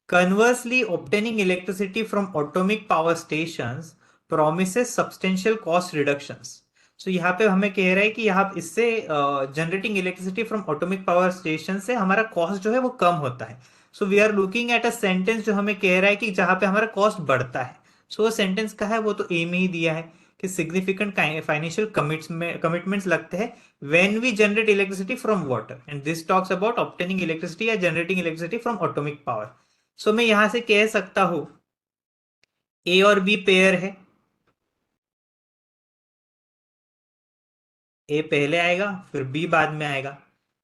Conversely obtaining electricity from atomic power stations promises substantial cost reductions. So यहाँ पे हमें कह रहा है कि यहाँ इससे generating electricity from atomic power station से हमारा कॉस्ट जो है वो कम होता है. So we are looking at a sentence जो हमें कह रहा है कि जहां पे हमारा कॉस्ट बढ़ता है. सो वो सेंटेंस का है, वो तो ए में ही दिया है कि सिग्निफिकेंट फाइनेंशियल कमिटमेंट्स लगते हैं when we generate electricity from water, and this talks about obtaining electricity या generating electricity from atomic power. सो मैं यहां से कह सकता हूं ए और बी पेयर है. ए पहले आएगा फिर बी बाद में आएगा.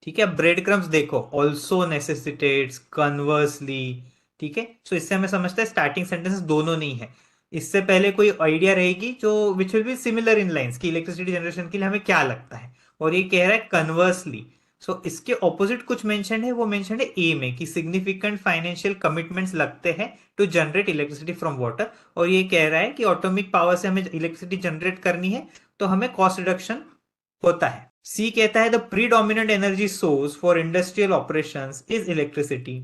ठीक है, ब्रेड क्रम्स देखो, ऑल्सो नेसेसिटेट्स, कन्वर्सली. ठीक है, सो इससे हमें समझता है स्टार्टिंग सेंटेंसेस दोनों नहीं है. इससे पहले कोई आइडिया रहेगी जो विच will be similar in lines की इलेक्ट्रिसिटी जनरेशन के लिए हमें क्या लगता है. और ये कह रहा है कन्वर्सली. सो इसके ऑपोजिट कुछ मेंशन है, वो मेंशन है ए में कि सिग्निफिकेंट फाइनेंशियल कमिटमेंट्स लगते हैं to generate electricity from water. और ये कह रहा है कि ऑटोमिक पावर से हमें इलेक्ट्रिसिटी जनरेट करनी है तो हमें कॉस्ट रिडक्शन होता है. सी कहता है the predominant energy source for industrial operations is electricity.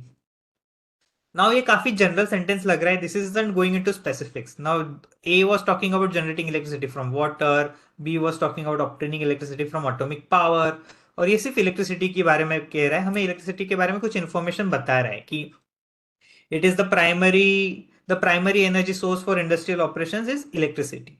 Now ये काफी जनरल सेंटेंस लग रहा है. This is going into specifics. Now A was talking about generating electricity from water, B was talking about obtaining electricity from atomic power. और ये सिर्फ electricity के बारे में कह रहा है, हमें इलेक्ट्रिसिटी के बारे में कुछ इंफॉर्मेशन बता रहा है कि it is the primary the primary energy source for industrial operations is electricity.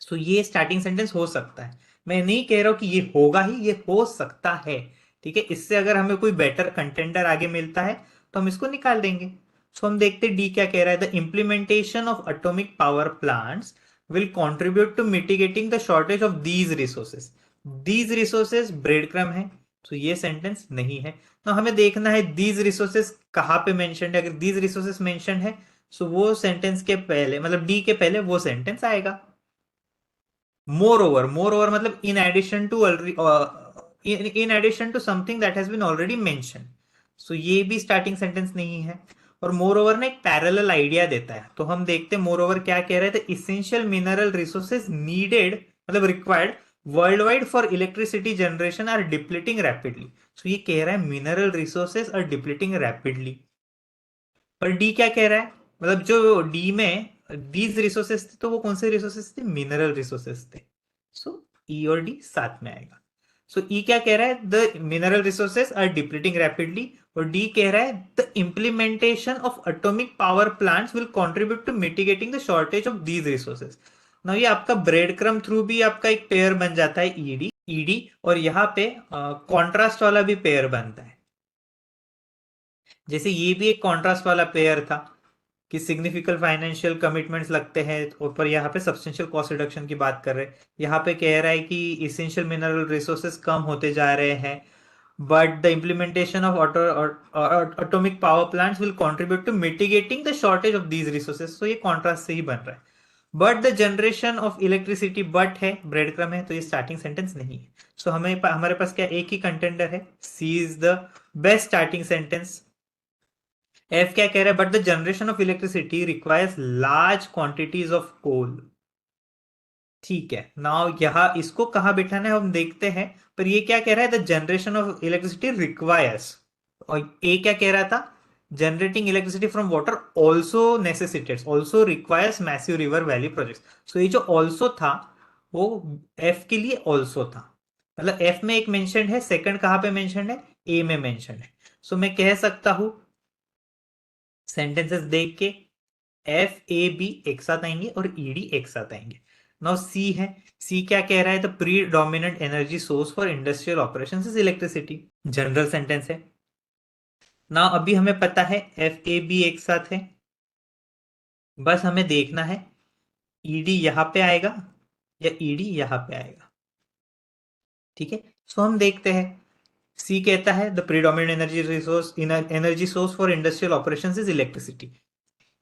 So ये स्टार्टिंग सेंटेंस हो सकता है, मैं नहीं कह रहा हूं कि ये होगा ही, ये हो सकता है। ठीक है, इससे अगर हमें कोई बेटर कंटेंडर आगे मिलता है तो हम इसको निकाल देंगे। सो हम देखते डी क्या कह रहा है, the implementation of atomic power plants will contribute to mitigating the shortage of these resources. These resources bread crumb है, तो ये सेंटेंस नहीं है। तो हमें देखना है दीज रिसोर्सेज कहां पे मेंशन है। अगर दीज रिसोर्सेज मेंशन है सो वो सेंटेंस के पहले, मतलब डी के पहले वो सेंटेंस आएगा। मोर ओवर मतलब in addition to something that has been already mention. So ये भी स्टार्टिंग सेंटेंस नहीं है। और मोर ओवर ने एक पैरेलल आइडिया देता है, तो हम देखते हैं मोर ओवर क्या कह रहे थे, इसेंशियल मिनरल रिसोर्सेज नीडेड मतलब required worldwide for electricity generation are depleting rapidly. So ये कह रहा है mineral resources are depleting rapidly. पर डी क्या कह रहा है, मतलब जो डी में दीज रिसोर्सेस थे तो वो कौन से रिसोर्सेस थे, मिनरल रिसोर्सेस थे। सो ई और डी साथ में आएगा। सो ई क्या कह रहा है, the mineral resources are depleting rapidly, और डी कह रहा है the implementation of atomic power plants will contribute to mitigating the shortage of these resources. ना ये आपका ब्रेड क्रम थ्रू भी आपका एक पेयर बन जाता है ईडी ईडी, और यहाँ पे कॉन्ट्रास्ट वाला भी पेयर बनता है। जैसे ये भी एक कॉन्ट्रास्ट वाला पेयर था कि सिग्निफिकेंट फाइनेंशियल कमिटमेंट्स लगते हैं, ऊपर यहाँ पे सब्सटेंशियल कॉस्ट रिडक्शन की बात कर रहे हैं। यहाँ पे कह रहा है कि इसेंशियल मिनरल रिसोर्सेज कम होते जा रहे हैं, but the implementation of atomic power plants will contribute to mitigating the shortage of these resources. तो ये कॉन्ट्रास्ट से ही बन रहा है। But the generation of electricity, but है ब्रेड क्रम है, तो ये स्टार्टिंग सेंटेंस नहीं है। सो हमें हमारे पास क्या एक ही कंटेंडर है, C is the best starting sentence. F क्या कह रहा है, but the generation of electricity requires large quantities of coal. ठीक है, नाउ यहां इसको कहां बिठाना है हम देखते हैं। पर ये क्या कह रहा है, the generation of electricity requires, और ए क्या कह रहा था, generating electricity from water also necessitates also requires massive river valley project. So ये जो ऑल्सो था वो एफ के लिए ऑल्सो था, मतलब एफ में एक मेंशन है, सेकंड कहां पे मेंशन है, ए में मेंशन है। सो मैं कह सकता हूं सेंटेंसेस देख के एफ ए बी एक साथ आएंगे और ईडी एक साथ आएंगे। नाउ सी है, सी क्या कह रहा है, the pre dominant energy source for industrial operations is electricity. General sentence है। नाउ अभी हमें पता है एफ ए बी एक साथ है, बस हमें देखना है ईडी यहां पे आएगा या ईडी यहां पे आएगा। ठीक है, सो हम देखते हैं। सी कहता है the predominant energy source for industrial operations is electricity.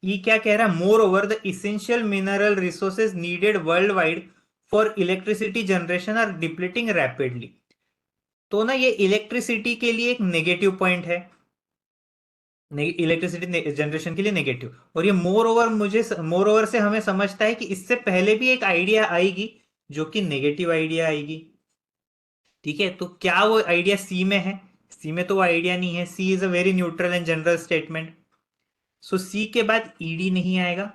ये क्या कह रहा है, moreover the essential mineral resources needed worldwide for electricity generation are depleting rapidly. तो ना ये इलेक्ट्रिसिटी के लिए एक नेगेटिव पॉइंट है, इलेक्ट्रिसिटी जनरेशन के लिए नेगेटिव। और ये मोर ओवर से हमें समझता है कि इससे पहले भी एक आइडिया आएगी जो कि नेगेटिव आइडिया आएगी। ठीक है, तो क्या वो आइडिया सी में है, सी में तो वो आइडिया नहीं है, C is a very neutral and general statement. So C के बाद ईडी नहीं आएगा,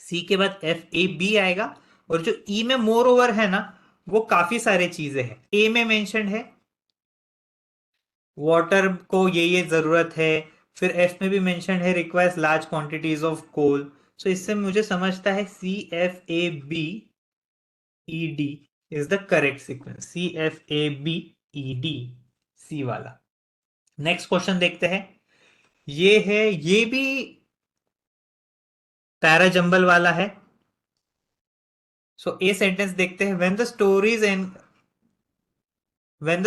सी के बाद एफ ए बी आएगा, और जो ई में मोर ओवर है ना वो काफी सारे चीजें हैं। ए में मेंशन है वाटर को ये जरूरत है, फिर एफ में भी मेंशन है requires large quantities of coal. So इससे मुझे समझता है C F A B E D is the correct sequence, C F A B E D, C वाला। नेक्स्ट क्वेश्चन देखते हैं, ये है, ये भी पैराजंबल वाला है। सो ए सेंटेंस देखते हैं, when the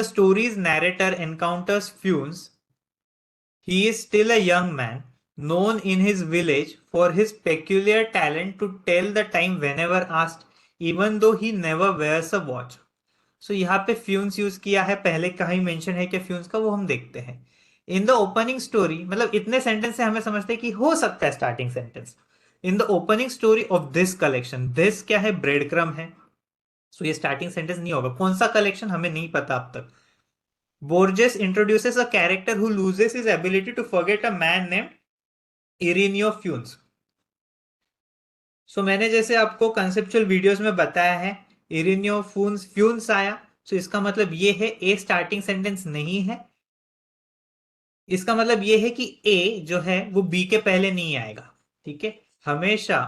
story's narrator encounters Funes, he is still a young man known in his village for his peculiar talent to tell the time whenever asked, even though he never wears a watch. So यहाँ पे फ्यून्स use किया है, पहले कहीं mention है क्या फ्यून्स का, वो हम देखते हैं। इन द ओपनिंग स्टोरी, मतलब इतने सेंटेंस से हमें समझते हैं कि हो सकता है starting sentence. In the opening story of this collection, this क्या है, ब्रेड क्रम है। सो ये स्टार्टिंग सेंटेंस नहीं होगा, कौन सा कलेक्शन हमें नहीं पता अब तक। Borges introduces a character who loses his ability to forget a man named Ireneo Funes. So मैंने जैसे आपको कंसेप्चुअल वीडियोस में बताया है, इरिनियो फ्यून्स फ्यून्स आया। सो इसका मतलब ये है ए स्टार्टिंग सेंटेंस नहीं है, इसका मतलब ये है कि ए जो है वो बी के पहले नहीं आएगा। ठीक है, हमेशा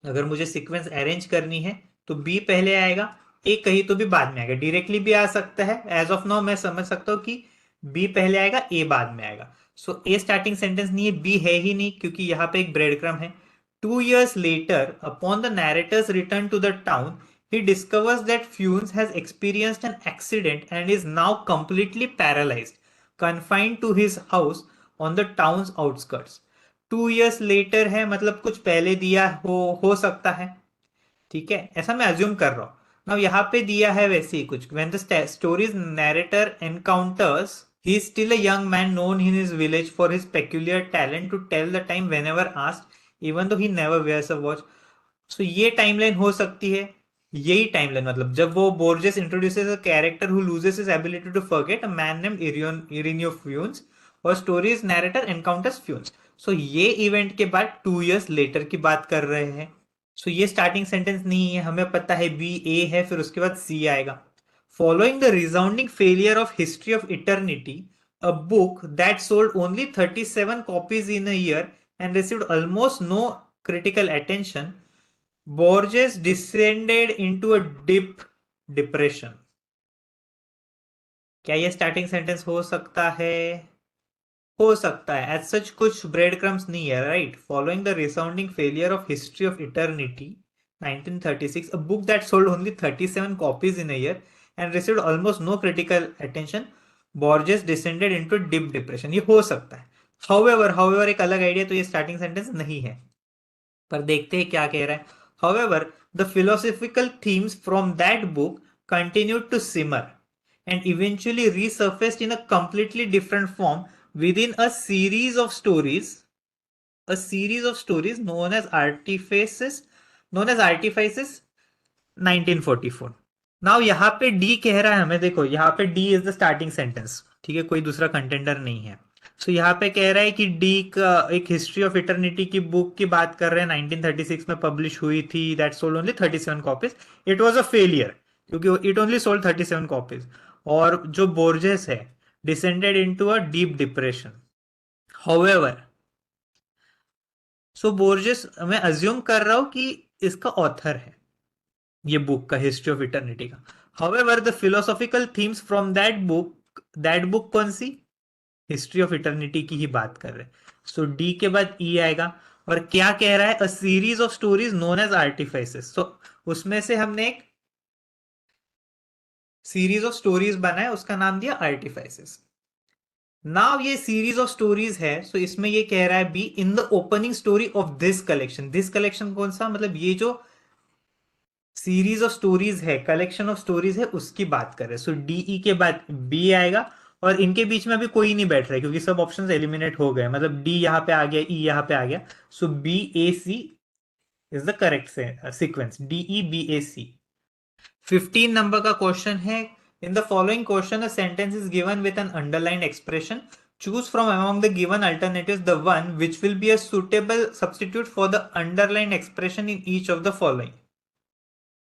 अगर मुझे सीक्वेंस अरेंज करनी है तो बी पहले आएगा, ए कहीं तो भी बाद में आएगा, डायरेक्टली भी आ सकता है। एज ऑफ नाउ मैं समझ सकता हूँ कि बी पहले आएगा, ए बाद में आएगा। सो ए स्टार्टिंग सेंटेंस नहीं है, बी है ही नहीं, क्योंकि यहाँ पे एक ब्रेड क्रम है। 2 years later, upon the narrator's return to the town, he discovers that Funes has experienced an accident and is now completely paralyzed, confined to his house on the town's outskirts. 2 years later है मतलब कुछ पहले दिया हो सकता है, ठीक है, ऐसा मैं अज्यूम कर रहा हूं। नाउ यहाँ पे दिया है वैसे ही कुछ, when the story's narrator encounters, he is still a young man known in his village for his peculiar talent to tell the time whenever asked, even though he never wears a watch. सो ये timeline हो सकती है, यही timeline मतलब जब वो Borges introduces a character who loses his ability to forget, a man named Ireneo Funes, और story's narrator encounters Funes. So ये इवेंट के बाद 2 years लेटर की बात कर रहे हैं। सो ये स्टार्टिंग सेंटेंस नहीं है, हमें पता है बी ए है, फिर उसके बाद सी आएगा। Following the resounding failure of history of eternity, a book that sold only 37 copies in a year and received almost no critical attention, Borges descended into a deep depression. क्या ये स्टार्टिंग सेंटेंस हो सकता है? हो सकता है। As such कुछ bread crumbs नहीं है, right? Following the resounding failure of history of eternity 1936, a book that sold only 37 copies in a year and received almost no critical attention, Borges descended into deep depression. ये हो सकता है। However एक अलग idea, तो ये starting sentence नहीं है, पर देखते हैं क्या कह रहा है। However, the philosophical themes from that book continued to simmer and eventually resurfaced in a completely different form within a series of stories known as Artifices 1944। Now यहाँ पे डी कह रहा है हमें, देखो यहाँ पे D is the starting sentence, ठीक है, कोई दूसरा कंटेंडर नहीं है। सो यहाँ पे कह रहा है कि डी का एक हिस्ट्री ऑफ इटर्निटी की बुक की बात कर रहे हैं, 1936 में पब्लिश हुई थी, that sold only 37 copies, it was a failure क्योंकि इट ओनली सोल्ड 37 कॉपीज। और जो बोर्जेस है descended into a deep depression. However, so Borges मैं अज्यूम कर रहा हूं कि इसका ऑथर है ये बुक का, हिस्ट्री ऑफ इटर्निटी का। However the philosophical themes from that book कौन सी? हिस्ट्री ऑफ इटर्निटी की ही बात कर रहे हैं। सो डी के बाद ई आएगा, और क्या कह रहा है? A series of stories known as artifices. So उसमें से हमने एक सीरीज ऑफ स्टोरीज बनाया, उसका नाम दिया आर्टिफाइसेस। नाउ ये सीरीज ऑफ स्टोरीज है, सो इसमें ये कह रहा है be in the opening story of this collection. This collection कौन सा? मतलब ये जो सीरीज ऑफ स्टोरीज है, कलेक्शन ऑफ स्टोरीज है, उसकी बात कर रहे हैं। सो डीई के बाद बी आएगा, और इनके बीच में अभी कोई नहीं बैठ रहा है क्योंकि सब ऑप्शंस एलिमिनेट हो गए, मतलब डी यहाँ पे आ गया, ई यहाँ पे आ गया। So B A C is the correct sequence, DE B A C. 15 number का क्वेश्चन है। In the following question a sentence is given with an underlined expression, choose from among the given alternatives the one which will be a suitable substitute for the underlined expression in each of the following.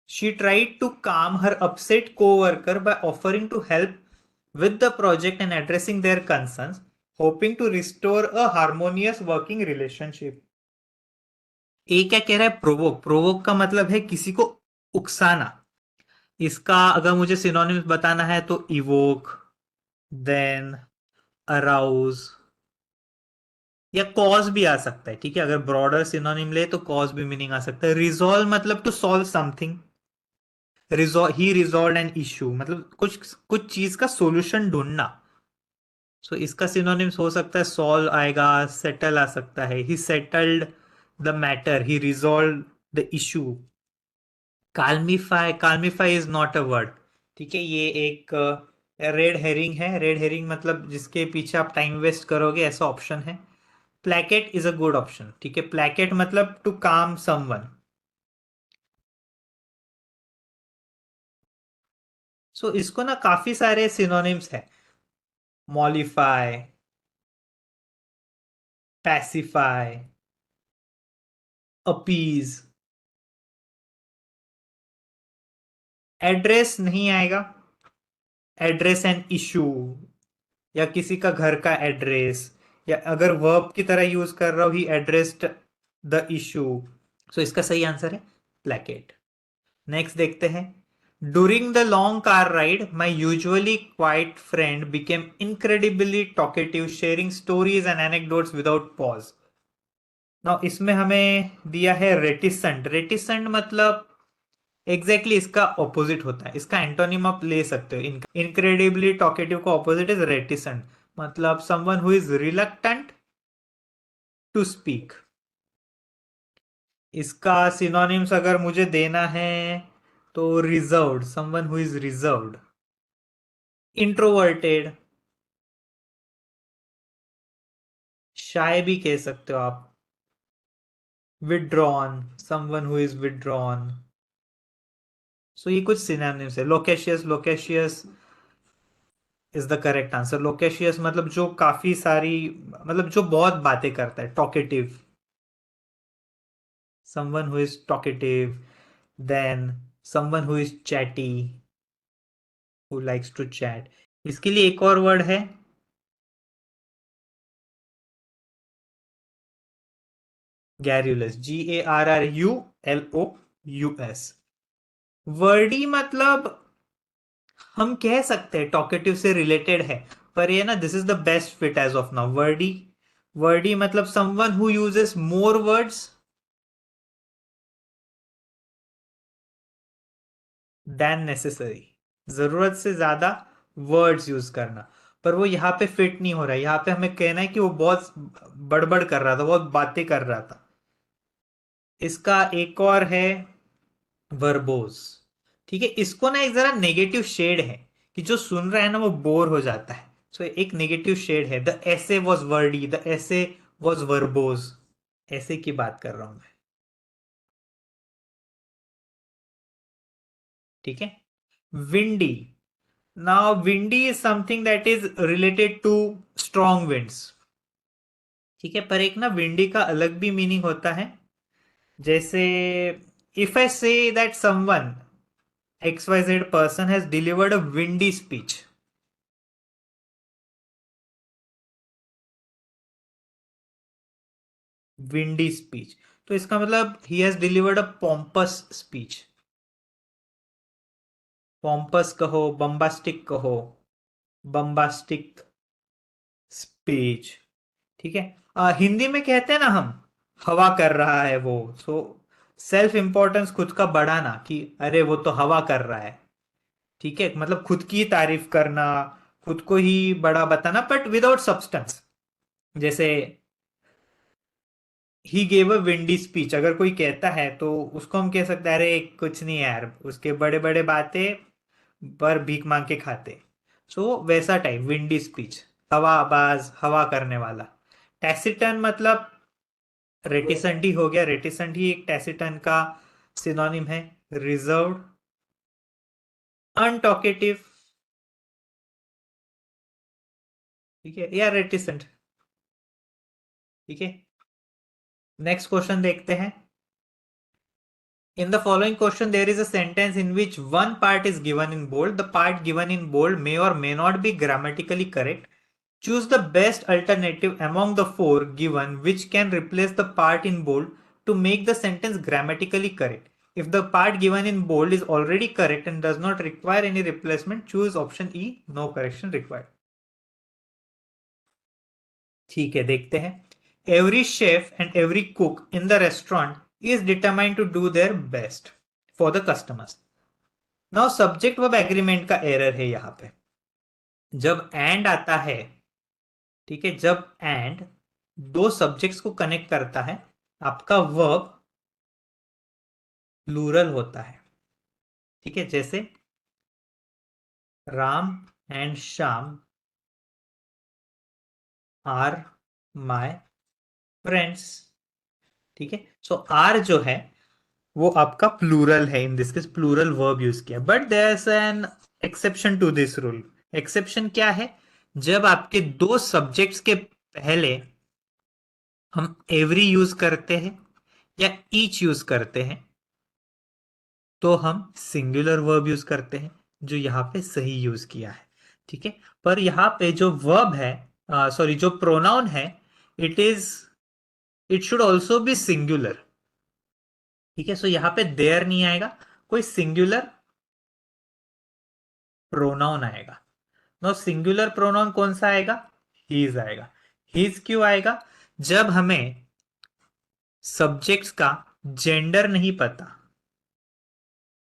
She tried to calm her upset co-worker by offering to help with the project and addressing their concerns, hoping to restore a harmonious working relationship. ए क्या कह रहा है? Provoke. Provoke का मतलब है किसी को उकसाना। इसका अगर मुझे सिनोनिम्स बताना है तो इवोक, देन अराउज, या कॉज भी आ सकता है, ठीक है, अगर ब्रॉडर सिनोनिम ले तो कॉज भी मीनिंग आ सकता है। रिजॉल्व मतलब to solve something, he resolve an issue मतलब कुछ कुछ चीज का सोल्यूशन ढूंढना। सो इसका सिनोनिम्स हो सकता है सॉल्व आएगा, सेटल आ सकता है, he settled the matter, he resolve the issue. Calmify, calmify is not a word, ठीक है, ये एक रेड हेरिंग है। रेड हेरिंग मतलब जिसके पीछे आप टाइम वेस्ट करोगे, ऐसा ऑप्शन है। Placket is a good option, ठीक है, प्लैकेट मतलब टू काम समवन। सो इसको ना काफी सारे सिनोनिम्स है, मॉलिफाई, पैसिफाई, अपीज। एड्रेस नहीं आएगा, एड्रेस एंड इशू, या किसी का घर का एड्रेस, या अगर वर्ब की तरह यूज कर रहा हूँ he addressed the issue. So इसका सही आंसर है प्लेकेट। नेक्स्ट देखते हैं। During the long car ride my usually quiet friend became incredibly talkative sharing stories and anecdotes without pause. Now इसमें हमें दिया है रेटिसेंट। रेटिसेंट मतलब एग्जैक्टली इसका ऑपोजिट होता है, इसका एंटोनिम आप ले सकते हो। इनक्रेडिबली टॉकेटिव का ऑपोजिट इज रेटिसेंट, मतलब someone who is reluctant to speak. इसका सिनोनिम्स अगर मुझे देना है तो reserved, someone who is reserved. Introverted, shy भी कह सकते हो आप। Withdrawn, someone who is withdrawn. So ये कुछ सिनोनिम्स है। Loquacious, loquacious is the correct answer. Loquacious मतलब जो काफी सारी, मतलब जो बहुत बातें करता है, talkative. someone who is talkative, then someone who is chatty, who likes to chat। इसके लिए एक और वर्ड है, गैरुलस, GARRULOUS। वर्डी मतलब हम कह सकते हैं टॉकेटिव से रिलेटेड है, पर ये ना this is the best fit as of now. Wordy, wordy मतलब someone who uses more words than necessary, जरूरत से ज्यादा वर्ड्स यूज करना। पर वो यहाँ पे फिट नहीं हो रहा है। यहाँ पे हमें कहना है कि वो बहुत बड़बड़ कर रहा था, बहुत बातें कर रहा था। इसका एक और है वर्बोस। ठीक है, इसको ना एक जरा नेगेटिव शेड है कि जो सुन रहा है ना वो बोर हो जाता है। सो एक नेगेटिव शेड है। The essay was wordy, the essay was verbose. Essay की बात कर रहा हूं मैं। ठीक है। Windy, now windy is something that is related to strong winds. ठीक है, पर एक ना विंडी का अलग भी मीनिंग होता है। जैसे if I say that someone XYZ person has delivered a windy speech। Windy speech, तो इसका मतलब he has delivered a pompous speech. Pompous कहो, बम्बास्टिक कहो, बम्बास्टिक स्पीच। ठीक है। हिंदी में कहते हैं ना हम, हवा कर रहा है वो। सो सेल्फ इंपॉर्टेंस, खुद का बढ़ाना कि अरे वो तो हवा कर रहा है। ठीक है, मतलब खुद की तारीफ करना, खुद को ही बड़ा बताना, बट विदाउट सब्सटेंस। जैसे he gave a windy speech, अगर कोई कहता है तो उसको हम कह सकते हैं अरे कुछ नहीं यार, उसके बड़े बड़े बातें पर भीख मांग के खाते। सो वैसा टाइप विंडी स्पीच, हवाबाज, हवा करने वाला। टैसिटन मतलब रेटिसेंट ही हो गया। रेटिसेंट ही एक टैसिटन का सिनोनिम है। रिजर्व्ड, अनटॉकेटिव। ठीक है, या रेटिसेंट। ठीक है, नेक्स्ट क्वेश्चन देखते हैं। In the following question, there is a sentence in which one part is given in bold. The part given in bold may or may not be grammatically correct. Choose the best alternative among the four given which can replace the part in bold to make the sentence grammatically correct. If the part given in bold is already correct and does not require any replacement, choose option E, no correction required. ठीक है, देखते हैं। Every chef and every cook in the restaurant is determined to do their best for the customers. Now subject verb agreement का error है यहां पे। जब and आता है, ठीक है, जब एंड दो सब्जेक्ट्स को कनेक्ट करता है, आपका वर्ब प्लूरल होता है। ठीक है, जैसे Ram and Shyam are my friends. ठीक है, सो आर जो है वो आपका प्लूरल है। In this case plural verb use किया, but there is an exception to this rule. Exception क्या है? जब आपके दो सब्जेक्ट्स के पहले हम एवरी यूज करते हैं या ईच यूज करते हैं, तो हम सिंगुलर वर्ब यूज करते हैं, जो यहां पे सही यूज किया है। ठीक है, पर यहां पे जो वर्ब है, सॉरी जो प्रोनाउन है, it is it should also be singular. ठीक है, सो यहां पे देयर नहीं आएगा, कोई सिंगुलर प्रोनाउन आएगा। नो सिंगुलर प्रोनाउन कौन सा आएगा? हीज आएगा। हीज क्यों आएगा? जब हमें सब्जेक्ट्स का जेंडर नहीं पता,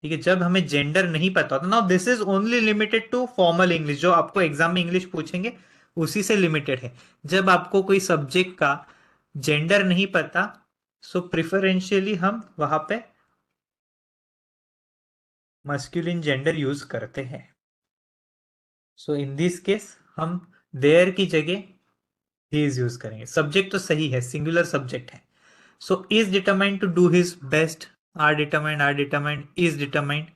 ठीक है, जब हमें जेंडर नहीं पता होता, now this is only limited to formal English, जो आपको एग्जाम में इंग्लिश पूछेंगे उसी से लिमिटेड है। जब आपको कोई सब्जेक्ट का जेंडर नहीं पता, सो प्रिफरेंशियली हम वहां पे मस्कुलिन जेंडर यूज करते हैं। सो इन दिस केस हम देयर की जगह हिज यूज करेंगे। सब्जेक्ट तो सही है, सिंगुलर सब्जेक्ट है। So is determined to do his best, are determined is determined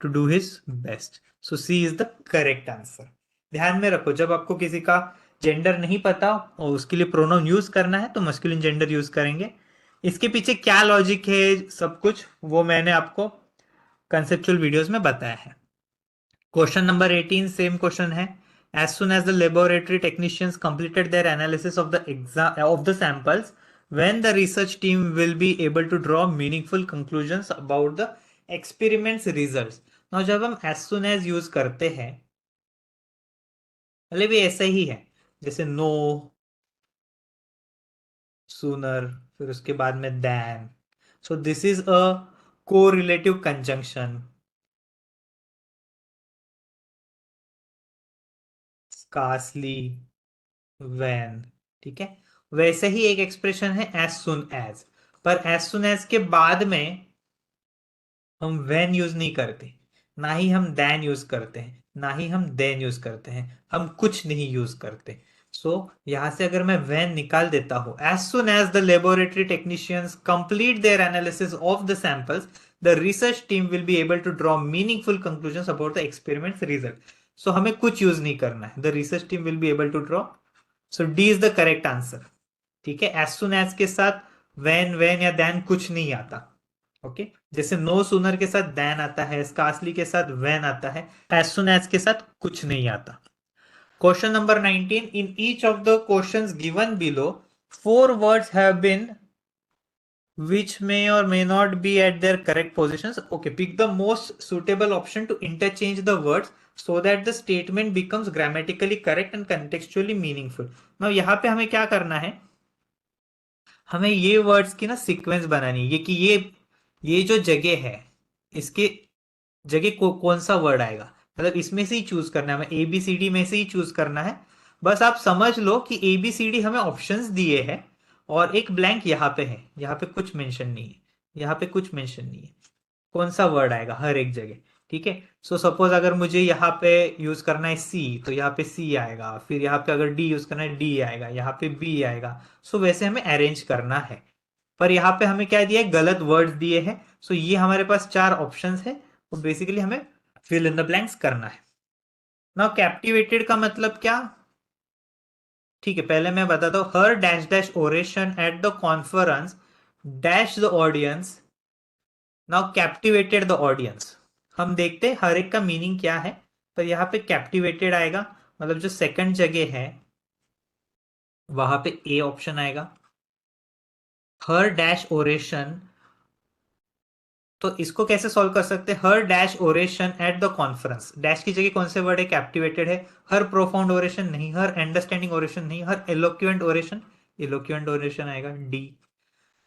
to do his best. So C is the correct answer. ध्यान में रखो, जब आपको किसी का जेंडर नहीं पता और उसके लिए प्रोनाउन यूज करना है तो मस्कुलिन जेंडर यूज करेंगे। इसके पीछे क्या लॉजिक है, सब कुछ वो मैंने आपको कंसेप्चुअल वीडियोस में बताया है। क्वेश्चन नंबर 18 सेम क्वेश्चन है। As soon as the laboratory technicians completed their analysis of the samples, when the research team will be able to draw meaningful conclusions about the experiments results। now जब हम as soon as use करते हैं, मतलब भी ऐसा ही है जैसे no, sooner, फिर उसके बाद में then. So this is a correlative conjunction. Scarcely, when, ठीक है। वैसे ही एक एक्सप्रेशन है as soon as, पर as soon as के बाद में हम when यूज नहीं करते, ना ही हम then यूज करते हैं, ना ही हम then यूज करते हैं, हम कुछ नहीं यूज करते। सो यहां से अगर मैं when निकाल देता हूं, as soon as the laboratory technicians complete their analysis of the samples, the research team will be able to draw meaningful conclusions about the experiments result। सो हमें कुछ यूज नहीं करना है, the research team will be able to draw। So D is the correct answer. ठीक है, as soon as के साथ when या देन कुछ नहीं आता। ओके, जैसे नो सूनर के साथ देन आता है, स्कार्सली के साथ वेन आता है, एज सुन एज के साथ कुछ नहीं आता। Question number 19, in each of the questions given below 4 words have been which may or may not be at their correct positions। okay, pick the most suitable option to interchange the words so that the statement becomes grammatically correct and contextually meaningful। now यहाँ पे हमें क्या करना है, हमें ये words की ना सीक्वेंस बनानी है, ये कि ये जो जगह है, इसके जगह कौन सा वर्ड आएगा, मतलब इसमें से ही चूज करना है, हमें ए बी सी डी में से ही चूज करना है। बस आप समझ लो कि ए बी सी डी हमें ऑप्शंस दिए हैं और एक ब्लैंक यहाँ पे है, यहाँ पे कुछ मेंशन नहीं है, यहाँ पे कुछ मेंशन नहीं है, कौन सा वर्ड आएगा हर एक जगह। ठीक है, सो सपोज अगर मुझे यहाँ पे यूज करना है सी, तो यहाँ पे सी आएगा, फिर यहाँ पे अगर डी यूज करना है डी आएगा, यहाँ पे बी आएगा। सो वैसे हमें अरेंज करना है, पर यहाँ पे हमें क्या दिया है, गलत वर्ड्स दिए हैं। सो ये हमारे पास 4 ऑप्शंस है, तो बेसिकली हमें फिल इन द ब्लैंक्स करना है। नाउ कैप्टिवेटेड का मतलब क्या? ठीक है, पहले मैं बताता हूं। Her dash dash oration at the conference dash the audience, now captivated the audience. हम देखते हैं हर एक का मीनिंग क्या है, पर यहाँ पे कैप्टिवेटेड आएगा, मतलब जो सेकंड जगह है वहां पे ए ऑप्शन आएगा। हर डैश ओरेशन, तो इसको कैसे सॉल्व कर सकते हैं? Her dash oration at the conference, dash की जगह कौन से वर्ड है, कैप्टिवेटेड है। हर प्रोफाउंड ओरेशन नहीं, हर अंडरस्टैंडिंग ओरेशन नहीं, her eloquent oration, eloquent oration आएगा डी।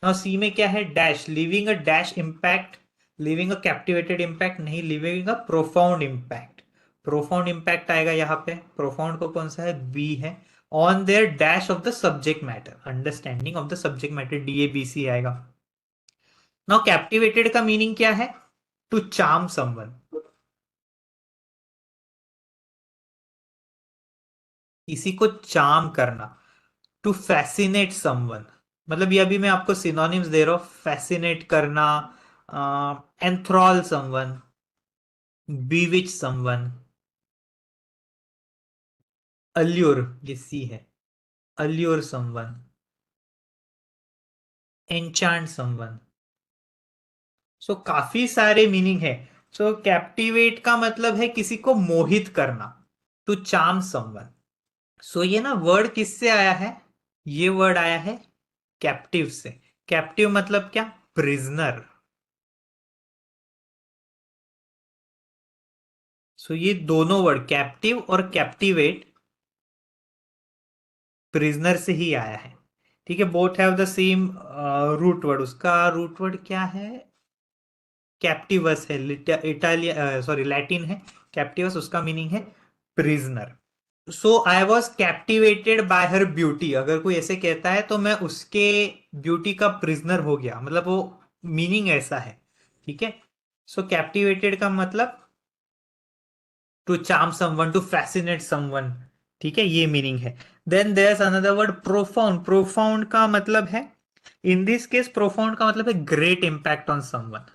नाउ सी में क्या है, dash, living a dash impact, living a captivated impact नहीं, living a profound impact, profound impact आएगा यहाँ पे। प्रोफाउंड को कौन सा है, बी है। On their dash of the subject matter, understanding of the subject matter, D A B C आएगा। नाउ कैप्टिवेटेड का मीनिंग क्या है, टू चार्म समवन, किसी को चार्म करना, टू फैसिनेट समवन, मतलब ये अभी मैं आपको सिनोनिम्स दे रहा हूं, फैसिनेट करना, एंथ्रॉल समवन, बीविच समवन, अल्यूर, ये सी है, अल्यूर समवन, एंचांट समवन। सो काफी सारे मीनिंग है। सो कैप्टिवेट का मतलब है किसी को मोहित करना, टू चार्म समवन। सो ये ना वर्ड किससे आया है, ये वर्ड आया है कैप्टिव से। कैप्टिव मतलब क्या? प्रिजनर। सो ये दोनों वर्ड कैप्टिव और कैप्टिवेट प्रिजनर से ही आया है। ठीक है, both have the same root word. उसका रूट वर्ड क्या है? कैप्टिवस है। इटालिया सॉरी लैटिन है कैप्टिवस, उसका मीनिंग है prisoner. So I was captivated bye her beauty, अगर कोई ऐसे कहता है तो मैं उसके ब्यूटी का प्रिजनर हो गया, मतलब वो मीनिंग ऐसा है। ठीक है, सो कैप्टिवेटेड का मतलब to charm someone, to fascinate someone. ठीक है, ये मीनिंग है। Then there is another word profound. Profound का मतलब है, इन दिस केस प्रोफाउंड का मतलब है great impact on someone.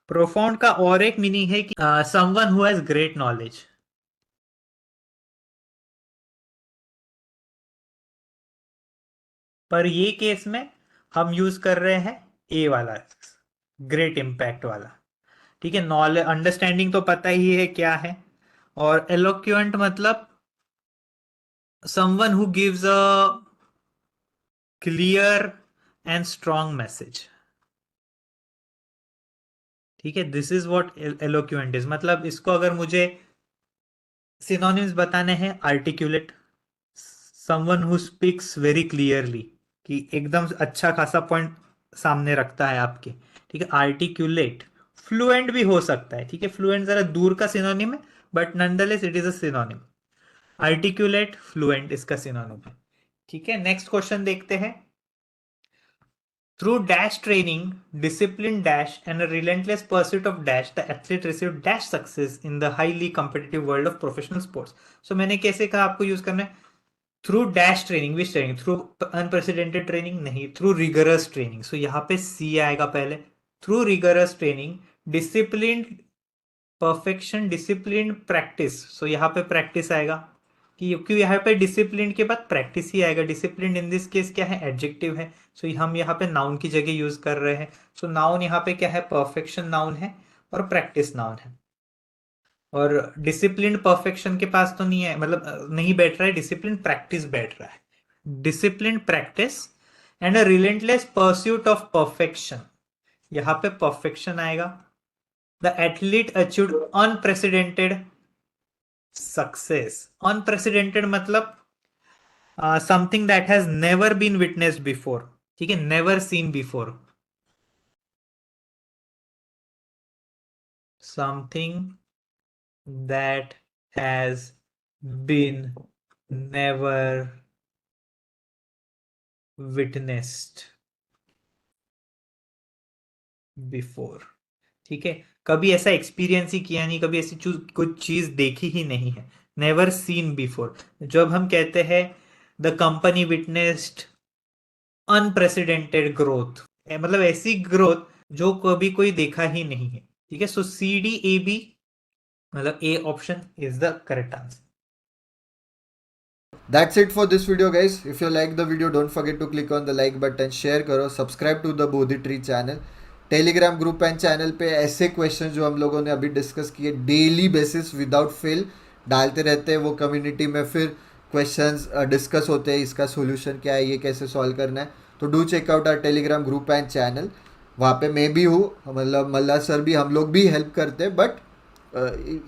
Profound का और एक मीनिंग है कि someone who has great knowledge. पर ये केस में हम यूज कर रहे हैं ए वाला, ग्रेट इंपैक्ट वाला। ठीक है, नॉलेज अंडरस्टैंडिंग तो पता ही है क्या है। और एलोक्वेंट मतलब someone who gives a clear and strong message. ठीक है, this is what eloquent is. मतलब इसको अगर मुझे सिनोनिम्स बताने हैं, articulate, someone who speaks very clearly, कि एकदम अच्छा खासा पॉइंट सामने रखता है आपके। ठीक है, आर्टिकुलेट। फ्लुएंट भी हो सकता है। ठीक है, फ्लुएंट जरा दूर का सिनोनिम है, but nonetheless it is a synonym. Articulate, fluent इसका सिनोनिम है। ठीक है, नेक्स्ट क्वेश्चन देखते हैं। Through dash training, discipline dash, and a relentless pursuit of dash, the athlete received dash success in the highly competitive world of professional sports. So मैंने कैसे कहा आपको यूज करना है? Through dash training. Which training? Through unprecedented training नहीं, through rigorous training. So यहाँ पे C आएगा पहले। Through rigorous training, discipline, perfection, discipline, practice. So यहाँ पे प्रैक्टिस आएगा, क्योंकि यहाँ पे डिसिप्लिन के बाद प्रैक्टिस ही आएगा। डिसिप्लिन इन दिस केस क्या है? एडजेक्टिव है। सो हम यहाँ पे नाउन की जगह यूज कर रहे हैं। सो नाउन यहाँ पे क्या है? परफेक्शन नाउन है और प्रैक्टिस नाउन है। और डिसिप्लिन परफेक्शन के पास तो नहीं है, मतलब नहीं बैठ रहा है, डिसिप्लिन प्रैक्टिस बैठ रहा है। Discipline practice and a relentless pursuit of perfection, यहाँ पे परफेक्शन आएगा। The athlete achieved unprecedented success. Unprecedented मतलब something that has never been witnessed before. ठीक है, never seen before. Something that has been never witnessed before. ठीक है, कभी ऐसा एक्सपीरियंस ही किया नहीं, कभी ऐसी कुछ चीज देखी ही नहीं है। Never seen before. जब हम कहते हैं the company witnessed unprecedented growth, मतलब ऐसी ग्रोथ जो कभी कोई देखा ही नहीं है। ठीक है, सो सी डी ए बी, मतलब A option is the correct answer. That's it for this video, guys. If you like the video, don't forget to click on the like button, share करो, subscribe to the Bodhi Tree channel. Telegram group and channel पे ऐसे question जो हम लोगों ने अभी discuss किए daily basis without fail डालते रहते हैं। वो कम्युनिटी में फिर क्वेश्चंस डिस्कस होते हैं, इसका सोल्यूशन क्या है, ये कैसे सॉल्व करना है। तो do check out our Telegram group and channel. वहाँ पे मैं भी हूँ, मतलब मल्ला सर भी, हम लोग भी हेल्प करते हैं। बट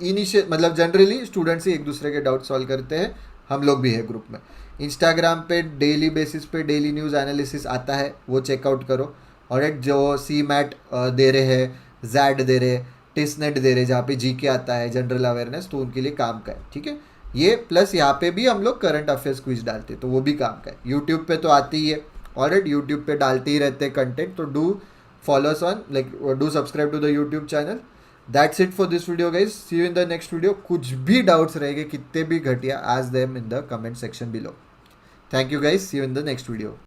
इनिशियल मतलब जनरली स्टूडेंट्स ही एक दूसरे के डाउट सॉल्व करते हैं, हम लोग भी है ग्रुप में। इंस्टाग्राम पे डेली बेसिस पे डेली न्यूज़ एनालिसिस आता है, वो चेकआउट करो। और एक जो सी मैट दे रहे हैं, जैड दे रहे, टिसनेट दे रहे, जहाँ पे जी के आता है, जनरल अवेयरनेस, तो उनके लिए काम का है। ठीक है, ये प्लस यहाँ पे भी हम लोग करंट अफेयर्स क्विज डालते हैं, तो वो भी काम का है। यूट्यूब पे तो आती ही है ऑलरेडी, यूट्यूब पे डालते ही रहते हैं कंटेंट। तो do follow us on, like do subscribe to the YouTube channel. That's it for this video guys, see you in the next video. कुछ भी डाउट्स रहेंगे कितने भी घटिया, ask them in the comment section below. Thank you guys, see you in the next video.